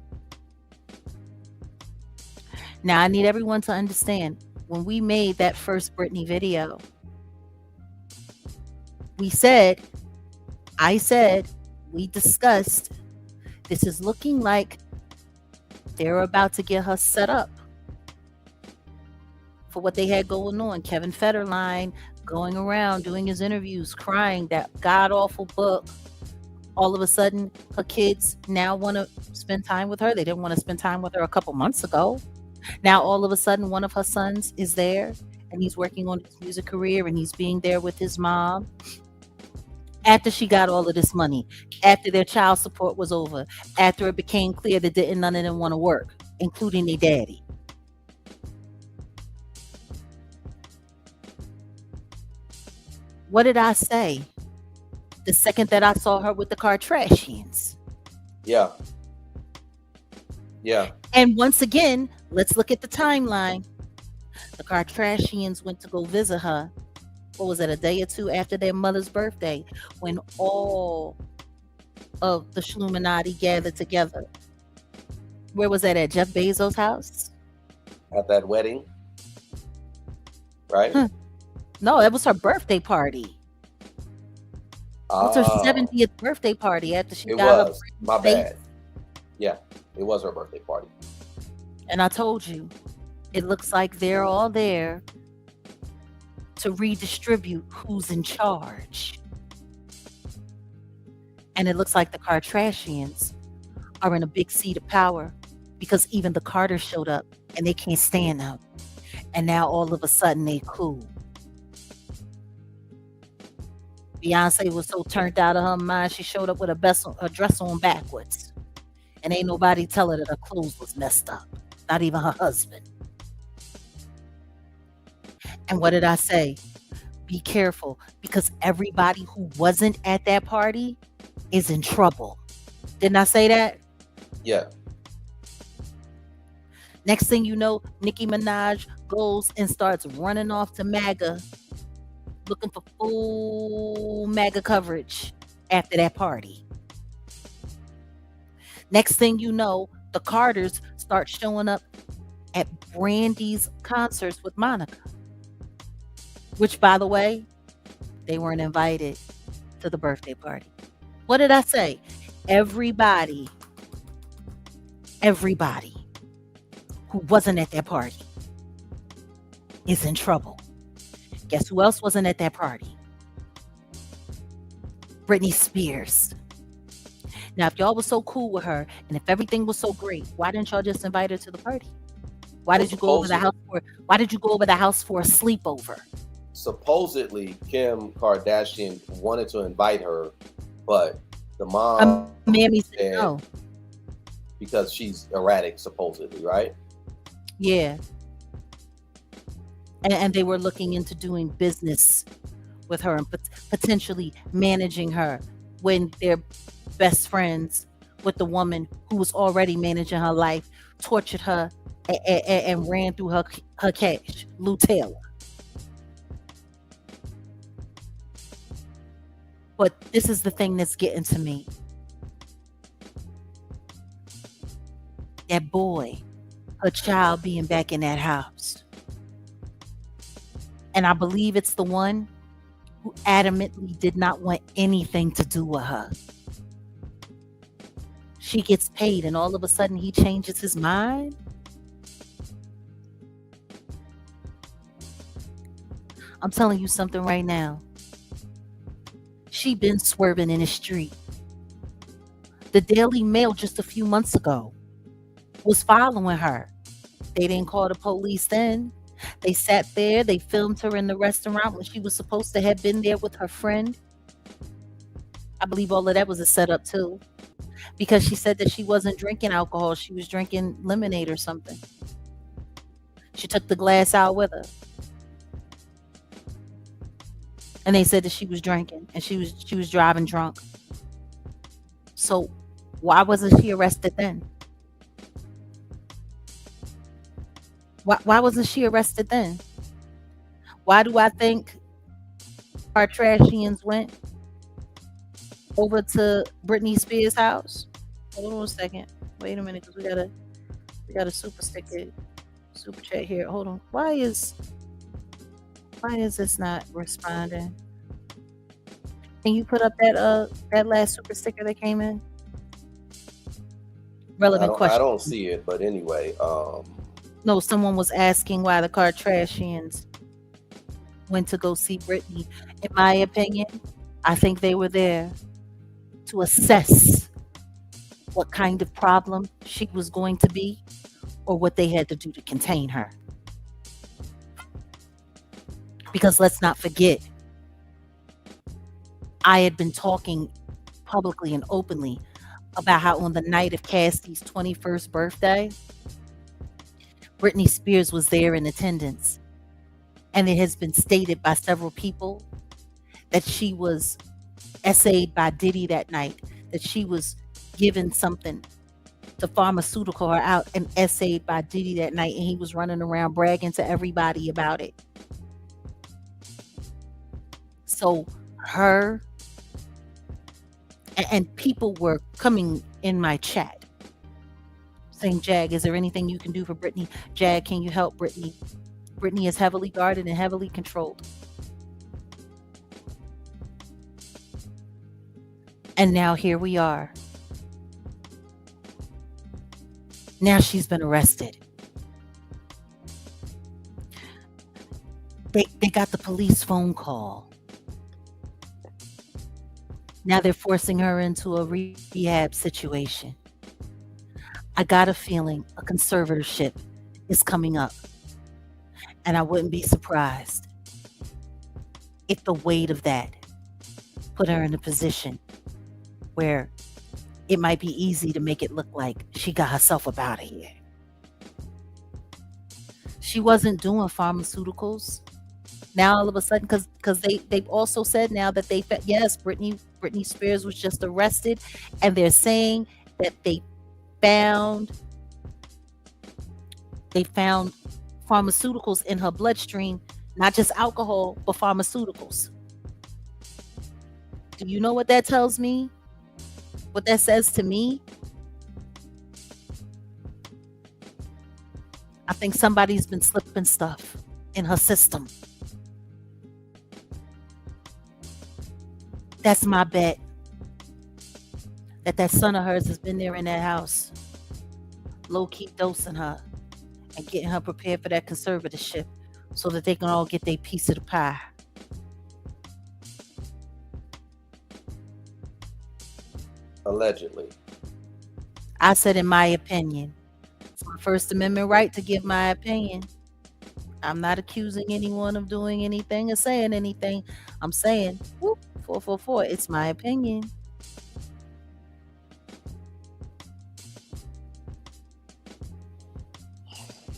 Now, I need everyone to understand, when we made that first Britney video, we discussed, this is looking like they're about to get her set up for what they had going on. Kevin Federline going around doing his interviews, crying that god-awful book. All of a sudden, her kids now want to spend time with her. They didn't want to spend time with her a couple months ago. Now, all of a sudden, one of her sons is there, and he's working on his music career, and he's being there with his mom. After she got all of this money, after their child support was over, after it became clear that none of them want to work, including their daddy. What did I say the second that I saw her with the Kardashians? Yeah. And once again, let's look at the timeline. The Kardashians went to go visit her. What was it, a day or two after their mother's birthday, when all of the Shluminati gathered together? Where was that, at Jeff Bezos' house? At that wedding, right? No, it was her birthday party. It's her 70th birthday party after she got her. My bad. Yeah, it was her birthday party. And I told you, it looks like they're all there to redistribute who's in charge. And it looks like the Kardashians are in a big seat of power, because even the Carters showed up and they can't stand them. And now all of a sudden they cool. Beyonce was so turned out of her mind, she showed up with a dress on backwards. And ain't nobody tell her that her clothes was messed up. Not even her husband. And what did I say? Be careful, because everybody who wasn't at that party is in trouble. Didn't I say that? Yeah. Next thing you know, Nicki Minaj goes and starts running off to MAGA, looking for full MAGA coverage after that party. Next thing you know, the Carters start showing up at Brandy's concerts with Monica. Which, by the way, they weren't invited to the birthday party. What did I say? Everybody, everybody who wasn't at that party is in trouble. Guess who else wasn't at that party? Britney Spears. Now, if y'all was so cool with her and if everything was so great, why didn't y'all just invite her to the party? Why Well, did you go over the house for why did you go over the house for a sleepover? supposedly Kim Kardashian wanted to invite her, but the A mom mammy said said no. because she's erratic, supposedly, right? Yeah. And they were looking into doing business with her and potentially managing her when they're best friends with the woman who was already managing her life, tortured her, and ran through her cash, Lou Taylor. But this is the thing that's getting to me. That boy, her child being back in that house. And I believe it's the one who adamantly did not want anything to do with her. She gets paid and all of a sudden he changes his mind. I'm telling you something right now. She been swerving in the street. The Daily Mail just a few months ago was following her. They didn't call the police then. They sat there, they filmed her in the restaurant when she was supposed to have been there with her friend. I believe all of that was a setup too. Because she said that she wasn't drinking alcohol, she was drinking lemonade or something. She took the glass out with her. And they said that she was drinking and she was driving drunk. So why wasn't she arrested then? Why wasn't she arrested then? Why do I think our Trashians went over to Britney Spears' house? Hold on a second. Wait a minute, because we got a super chat here. Hold on. Why is this not responding? Can you put up that last super sticker that came in? Relevant I question. don't see it, but anyway, No, someone was asking why the Kardashians went to go see Britney. In my opinion, I think they were there to assess what kind of problem she was going to be or what they had to do to contain her. Because let's not forget, I had been talking publicly and openly about how on the night of Cassie's 21st birthday, Britney Spears was there in attendance. And it has been stated by several people that she was essayed by Diddy that night, that she was given something to pharmaceutical her out and essayed by Diddy that night. And he was running around bragging to everybody about it. So her and people were coming in my chat saying, Jag, is there anything you can do for Britney? Jag, can you help Britney? Britney is heavily guarded and heavily controlled. And now here we are. Now she's been arrested. They got the police phone call. Now they're forcing her into a rehab situation. I got a feeling a conservatorship is coming up. And I wouldn't be surprised if the weight of that put her in a position where it might be easy to make it look like she got herself up out of here. She wasn't doing pharmaceuticals. Now all of a sudden, because they've also said now that yes, Britney Spears was just arrested, and they're saying that they found pharmaceuticals in her bloodstream, not just alcohol, but pharmaceuticals. Do you know what that tells me? What that says to me? I think somebody's been slipping stuff in her system. That's my bet, that that son of hers has been there in that house, low key dosing her and getting her prepared for that conservatorship so that they can all get their piece of the pie. Allegedly. I said, in my opinion. It's my First Amendment right to give my opinion. I'm not accusing anyone of doing anything or saying anything. I'm saying, whoop, 444. It's my opinion.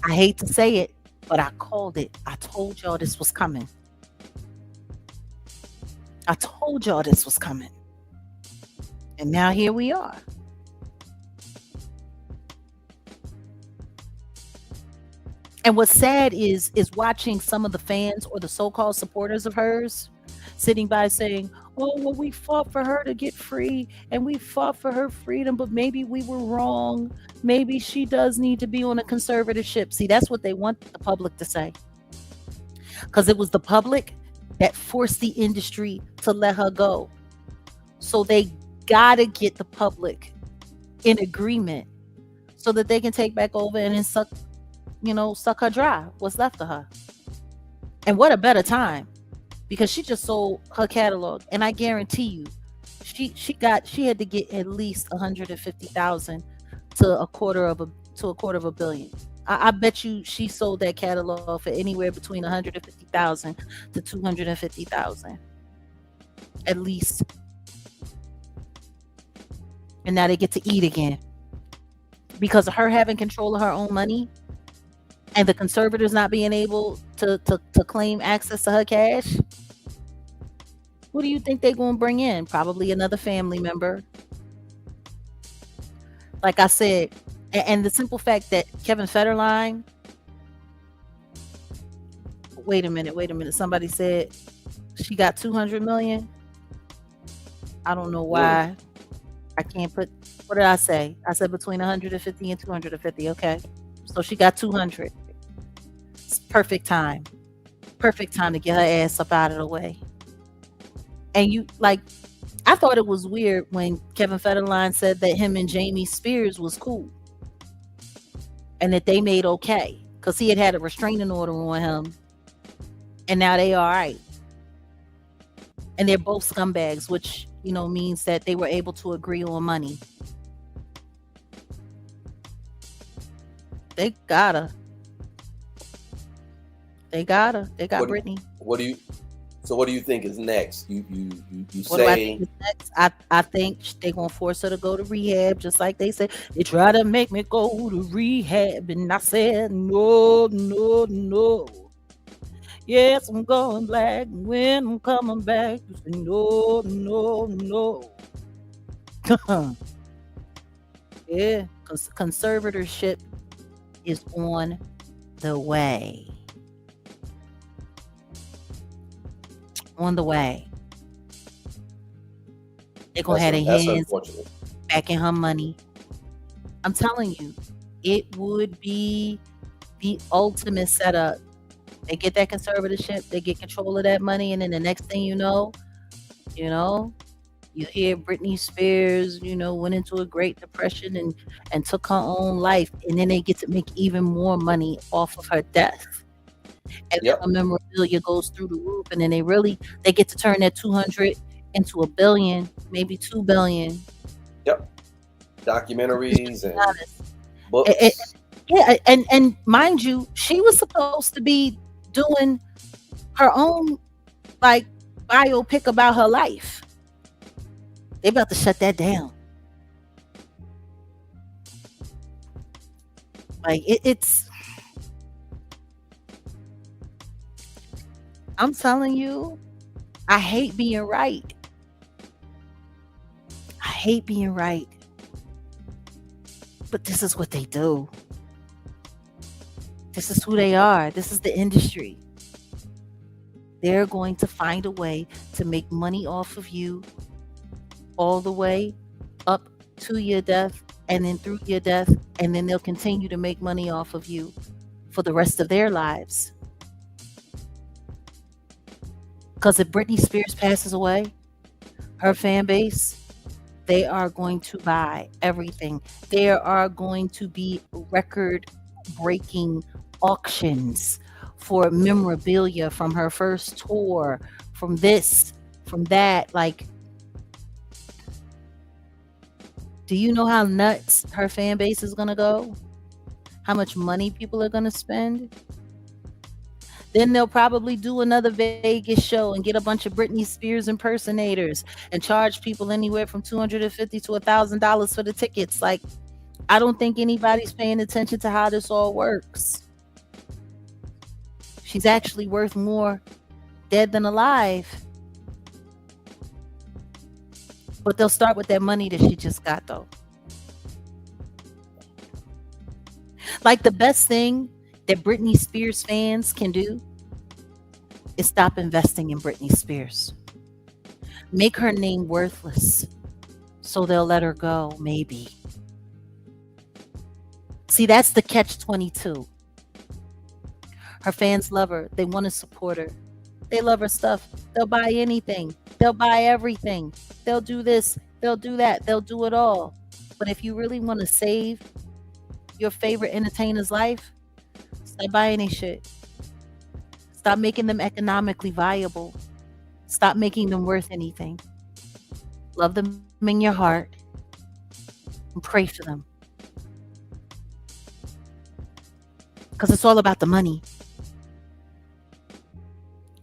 I hate to say it, but I called it. I told y'all this was coming. I told y'all this was coming. And now here we are. And what's sad is watching some of the fans or the so-called supporters of hers sitting by saying, "Oh, well, we fought for her to get free and we fought for her freedom, but maybe we were wrong. Maybe she does need to be on a conservatorship." See, that's what they want the public to say. Because it was the public that forced the industry to let her go. So they gotta get the public in agreement so that they can take back over and then suck her dry, what's left of her. And what a better time, because she just sold her catalog, and I guarantee you, she had to get at least 150,000 to a quarter of a billion. I bet you she sold that catalog for anywhere between 150,000 to 250,000 at least. And now they get to eat again because of her having control of her own money and the conservators not being able to claim access to her cash. What do you think they're going to bring in? Probably another family member. Like I said, and the simple fact that Kevin Federline, wait a minute. Somebody said she got 200 million. I don't know why. I can't put, what did I say? I said between 150 and 250. Okay. So she got 200. It's perfect time. Perfect time to get her ass up out of the way. And I thought it was weird when Kevin Federline said that him and Jamie Spears was cool and that they made okay because he had a restraining order on him, and now they all right. And they're both scumbags, which means that they were able to agree on money. They got her. They got Brittany. What do you think is next? You What do I think is next? I think they're gonna force her to go to rehab, just like they said. They try to make me go to rehab, and I said no, no, no. Yes, I'm going black. When I'm coming back, you say no, no, no. Yeah, conservatorship is on the way. On the way. They're gonna have their hands back in her money. I'm telling you, it would be the ultimate setup. They get that conservatorship, they get control of that money, and then the next thing you know, you hear Britney Spears, went into a Great Depression and took her own life, and then they get to make even more money off of her death. And Yep. her memorabilia goes through the roof, and then they get to turn that 200 into a billion, maybe 2 billion. Yep. Documentaries and Honest. books. Yeah, and mind you, she was supposed to be doing her own biopic about her life. They about to shut that down. It's I'm telling you, I hate being right. I hate being right. But this is what they do. This is who they are. This is the industry. They're going to find a way to make money off of you all the way up to your death and then through your death. And then they'll continue to make money off of you for the rest of their lives. Because if Britney Spears passes away, Her fan base, they are going to buy everything. There are going to be record breaking auctions for memorabilia from her first tour, from this, from that. Like, do you know how nuts her fan base is going to go? How much money people are going to spend? Then they'll probably do another Vegas show and get a bunch of Britney Spears impersonators and charge people anywhere from 250 to $1,000 for the tickets. Like, I don't think anybody's paying attention to how this all works. She's actually worth more dead than alive. But they'll start with that money that she just got, though. Like, the best thing that Britney Spears fans can do is stop investing in Britney Spears. Make her name worthless so they'll let her go, maybe. See, that's the catch 22. Her fans love her. They want to support her. They love her stuff. They'll buy anything. They'll buy everything. They'll do this. They'll do that. They'll do it all. But if you really want to save your favorite entertainer's life, stop buying any shit. Stop making them economically viable. Stop making them worth anything. Love them in your heart and pray for them. Because it's all about the money.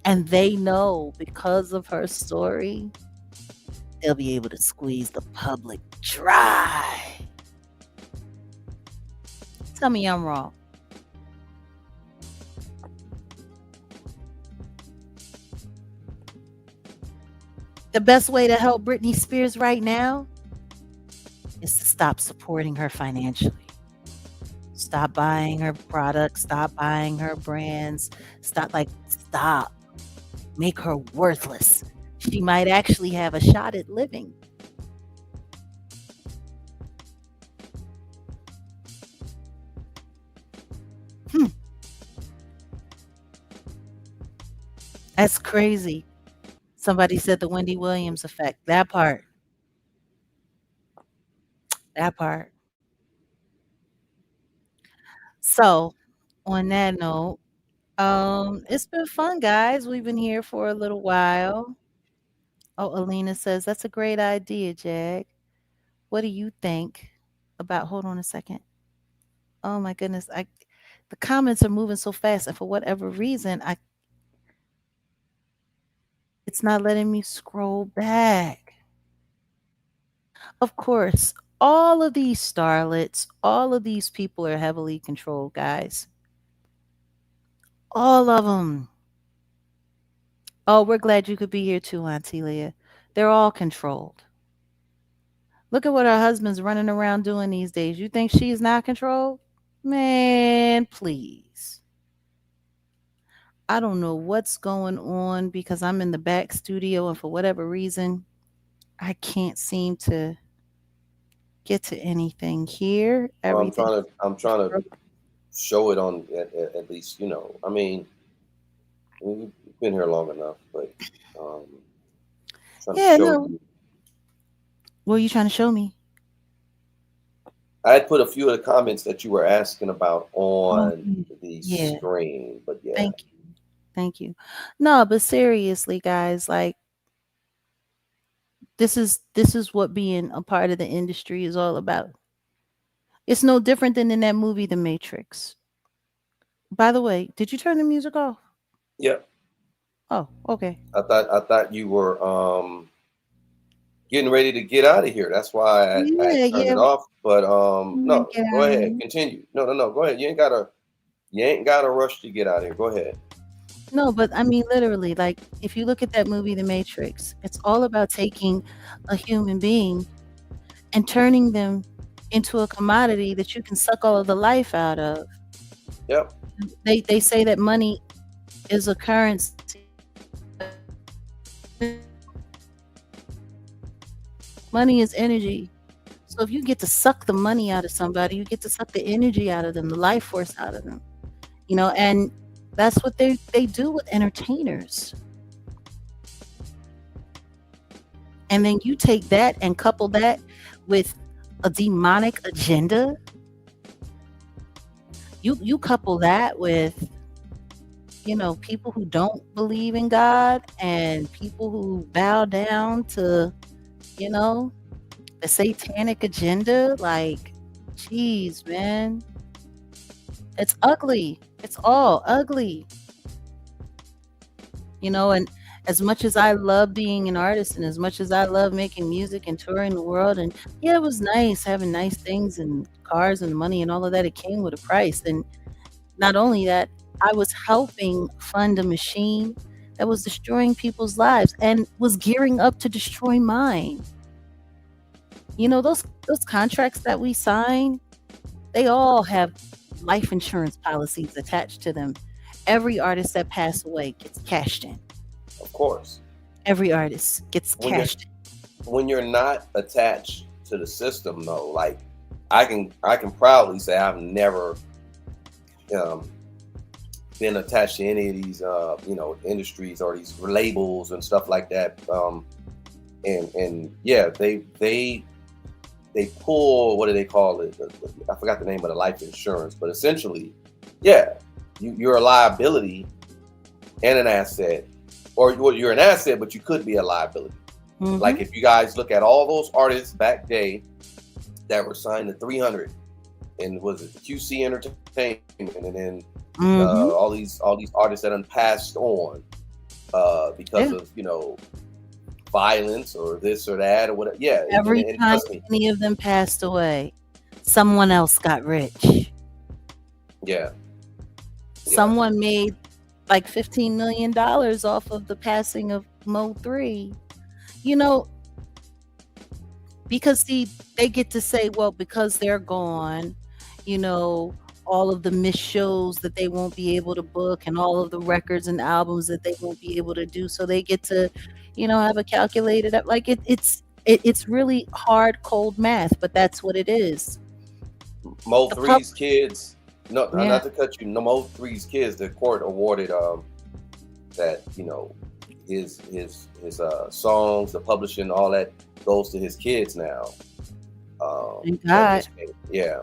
And they know because of her story, they'll be able to squeeze the public dry. Tell me I'm wrong. The best way to help Britney Spears right now is to stop supporting her financially. Stop buying her products, stop buying her brands, stop. Make her worthless. She might actually have a shot at living. Hmm, that's crazy. Somebody said the Wendy Williams effect. That part. That part. So, on that note, it's been fun, guys. We've been here for a little while. Oh, Alina says that's a great idea, Jag. What do you think about? Hold on a second. Oh my goodness, I the comments are moving so fast, and for whatever reason, I it's not letting me scroll back. Of course, all of these starlets, all of these people are heavily controlled, guys. All of them. Oh, we're glad you could be here too, Auntie Leah. They're all controlled. Look at what her husband's running around doing these days. You think she's not controlled? Man, please. I don't know what's going on because I'm in the back studio and for whatever reason, I can't seem to get to anything here. Well, Everything. I'm trying to show it on at least, I mean, we've been here long enough, but um, trying to Yeah, show no. you. What are you trying to show me? I had put a few of the comments that you were asking about Oh, on the yeah. screen, but yeah, Thank you. Thank you. No, but seriously, guys, like this is what being a part of the industry is all about. It's no different than in that movie The Matrix. By the way, did you turn the music off? yeah. Oh, okay. I thought you were getting ready to get out of here. That's why I Yeah, turned yeah. it off. But We wanna no, get go out of ahead, here. continue. No. Go ahead. You ain't gotta rush to get out of here. Go ahead. No, but I mean literally, like if you look at that movie The Matrix, it's all about taking a human being and turning them into a commodity that you can suck all of the life out of. Yep. They say that money is a currency. Money is energy. So if you get to suck the money out of somebody, you get to suck the energy out of them, the life force out of them. And that's what they do with entertainers. And then you take that and couple that with a demonic agenda. You couple that with, people who don't believe in God and people who bow down to, you know, the satanic agenda. Like, geez, man, it's ugly. It's all ugly. And as much as I love being an artist and as much as I love making music and touring the world, and yeah, it was nice having nice things and cars and money and all of that, it came with a price. And not only that, I was helping fund a machine that was destroying people's lives and was gearing up to destroy mine. Those contracts that we sign, they all have life insurance policies attached to them. Every artist that passed away gets cashed in. Of course. Every artist gets When you're cashed in. when you're not attached to the system, though, like I can proudly say I've never um, been attached to any of these industries or these labels and stuff like that. And yeah, they pull, what do they call it? I forgot the name of the life insurance, but essentially, yeah, you're a liability and an asset, or well, you're an asset, but you could be a liability. Like Hmm. if you guys look at all those artists back day that were signed to 300, and was it QC Entertainment, and then Hmm. all these artists that passed on because Yeah. of violence or this or that or whatever. Yeah, and, Every and time trust me, any of them passed away, someone else got rich. yeah, yeah, Someone made like $15 million off of the passing of Mo 3. You know, because see, they get to say, well, because they're gone, you know, all of the missed shows that they won't be able to book and all of the records and albums that they won't be able to do. So they get to, have a calculated up. Like it's really hard, cold math, but that's what it is. Mo The pub, three's kids. No, yeah, not to cut you. No, Mo three's kids. The court awarded that his songs, the publishing, all that goes to his kids now. thank That God. just yeah.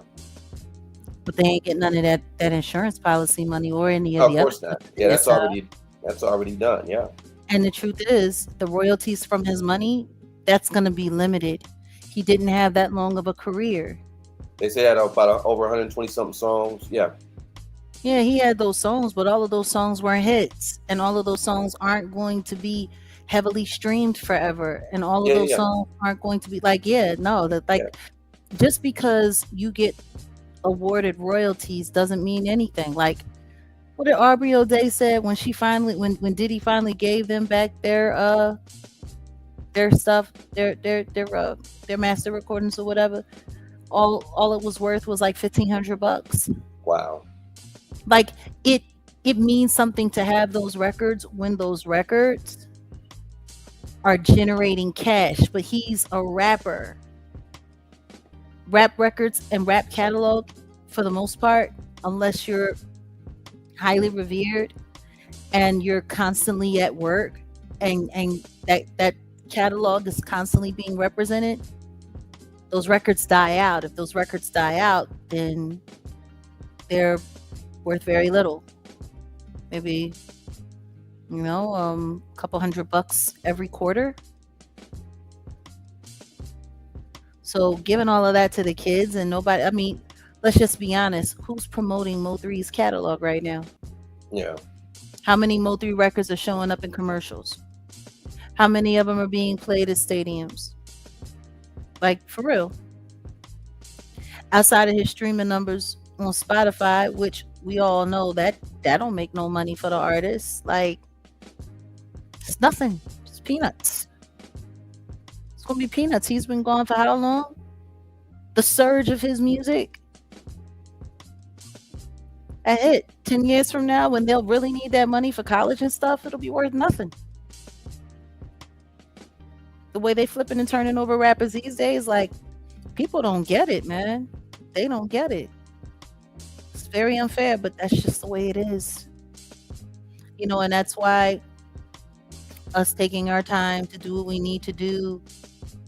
But they ain't get none of that insurance policy money or any of Of the other course stuff not. that Yeah, they that's sell. already done. Yeah, And the truth is, the royalties from his money, that's going to be limited. He didn't have that long of a career. they say that about over 120 something songs. Yeah, Yeah, he had those songs, but all of those songs weren't hits. And all of those songs aren't going to be heavily streamed forever. And all of yeah, those yeah, songs aren't going to be like, yeah, no, that yeah. like just because you get awarded royalties doesn't mean anything. Like what did Aubrey O'Day said when she finally when Diddy finally gave them back their stuff, their master recordings or whatever. All it was worth was like $1,500. Wow. Like it it means something to have those records when those records are generating cash. But he's a rapper. Rap records and rap catalog, for the most part, unless you're highly revered and you're constantly at work and that catalog is constantly being represented, those records die out. If those records die out, then they're worth very little. Maybe, a couple $100 every quarter. So giving all of that to the kids and nobody, I mean, let's just be honest, who's promoting Mo3's catalog right now? Yeah. How many Mo3 records are showing up in commercials? How many of them are being played at stadiums? Like for real. Outside of his streaming numbers on Spotify, which we all know that don't make no money for the artist. Like it's nothing. It's peanuts. It's gonna be peanuts. He's been gone for how long? The surge of his music, a hit. 10 years from now, when they'll really need that money for college and stuff, it'll be worth nothing. The way they flipping and turning over rappers these days, like people don't get it, man. They don't get it. It's very unfair, but that's just the way it is. And that's why us taking our time to do what we need to do,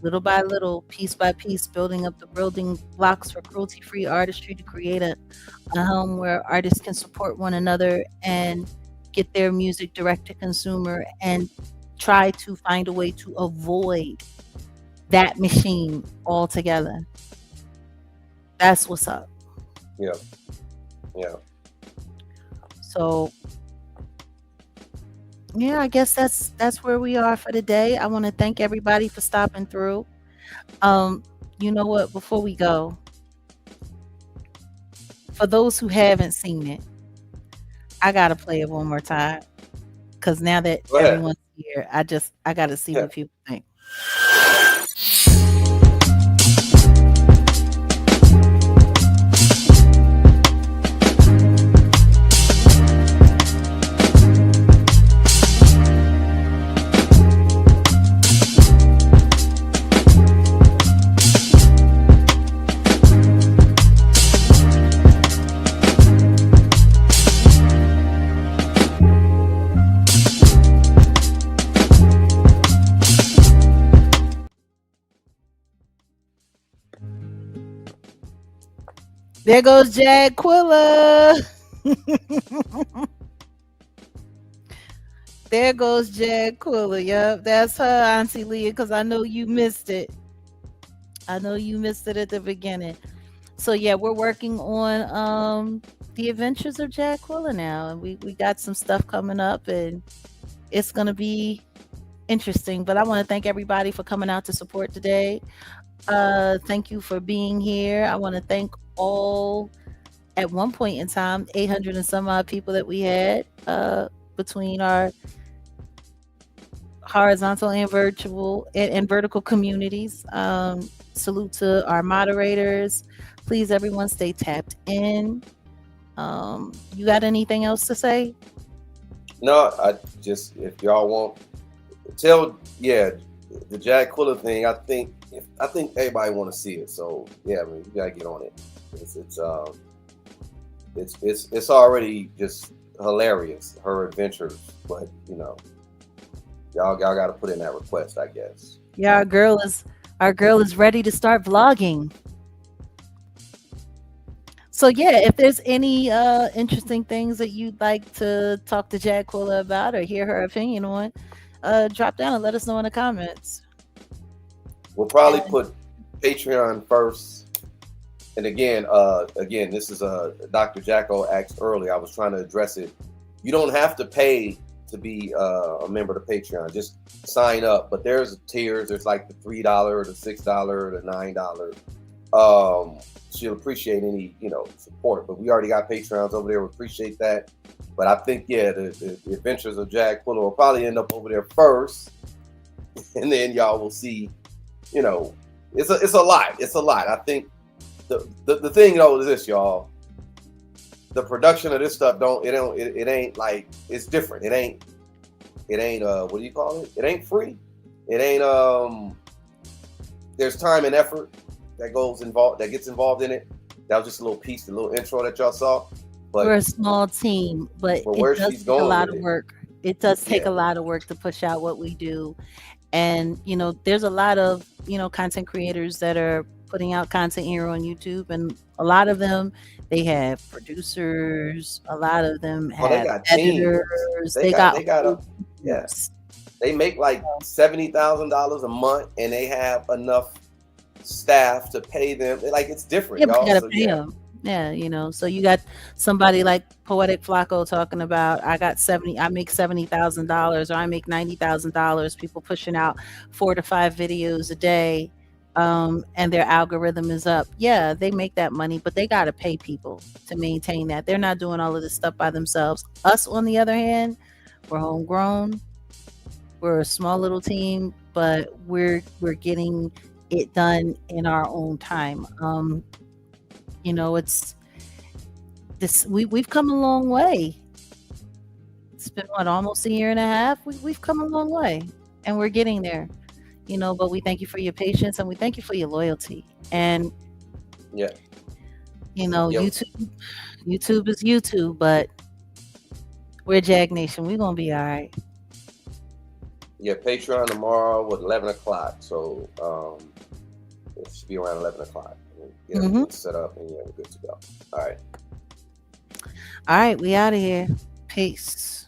little by little, piece by piece, building up the building blocks for cruelty free artistry to create a home where artists can support one another and get their music direct to consumer and try to find a way to avoid that machine altogether. That's what's up. Yeah, yeah. So yeah, I guess that's where we are for today. I want to thank everybody for stopping through. Um, you know what? Before we go, for those who haven't seen it, I gotta play it one more time because now that Go ahead. everyone's here, I gotta see Yeah. what people think. There goes Jaguar. There goes Jaguar. Yep, that's her, Auntie Leah. Because I know you missed it. I know you missed it at the beginning. So yeah, we're working on the Adventures of Jaguar now, and we got some stuff coming up, and it's gonna be interesting. But I want to thank everybody for coming out to support today. Thank you for being here. I want to thank all at one point in time 800 and some odd people that we had between our horizontal and virtual and vertical communities. Salute to our moderators. Please, everyone, stay tapped in. You got anything else to say? No, I just if y'all want yeah, the Jack Quiller thing. I think everybody want to see it. So yeah, I mean, you gotta get on it. It's already just hilarious, her adventures, but y'all got to put in that request, I guess. Yeah, our girl is ready to start vlogging. So yeah, if there's any interesting things that you'd like to talk to Jack Quilla about or hear her opinion on, drop down and let us know in the comments. We'll probably put Patreon first. And again, this is Dr. Jacko asked earlier. I was trying to address it. You don't have to pay to be a member of Patreon. Just sign up. But there's tiers. There's like the $3, the $6, the $9. She'll appreciate any support. But we already got Patreons over there. We appreciate that. But I think the Adventures of Jack Quiller will probably end up over there first, and then y'all will see. It's a lot. It's a lot. I think. The thing though is this, y'all. The production of this stuff it ain't like it's different. It ain't what do you call it? It ain't free. It ain't there's time and effort that gets involved in it. That was just a little piece, a little intro that y'all saw. But we're a small team, but it does take a lot of work. It does take a lot of work to push out what we do. And there's a lot of content creators that are putting out content here on YouTube, and a lot of them they have producers, a lot of them have editors. They got yes. They make like $70,000 a month, and they have enough staff to pay them. Like it's different. Yeah, but you gotta pay them. Yeah, so you got somebody like Poetic Flacco talking about I make $70,000 or I make $90,000. People pushing out 4 to 5 videos a day, and their algorithm is up. Yeah, they make that money, but they gotta pay people to maintain that. They're not doing all of this stuff by themselves. Us, on the other hand, we're homegrown. We're a small little team, but we're getting it done in our own time. It's this we've come a long way. It's been almost a year and a half. We've come a long way, and we're getting there. But we thank you for your patience, and we thank you for your loyalty. And YouTube is YouTube, but we're Jag Nation. We're gonna be all right. Yeah, Patreon tomorrow at 11 o'clock. So it should be around 11 o'clock. We'll get Mm-hmm. everything set up, and yeah, we're good to go. All right. All right, we out of here. Peace.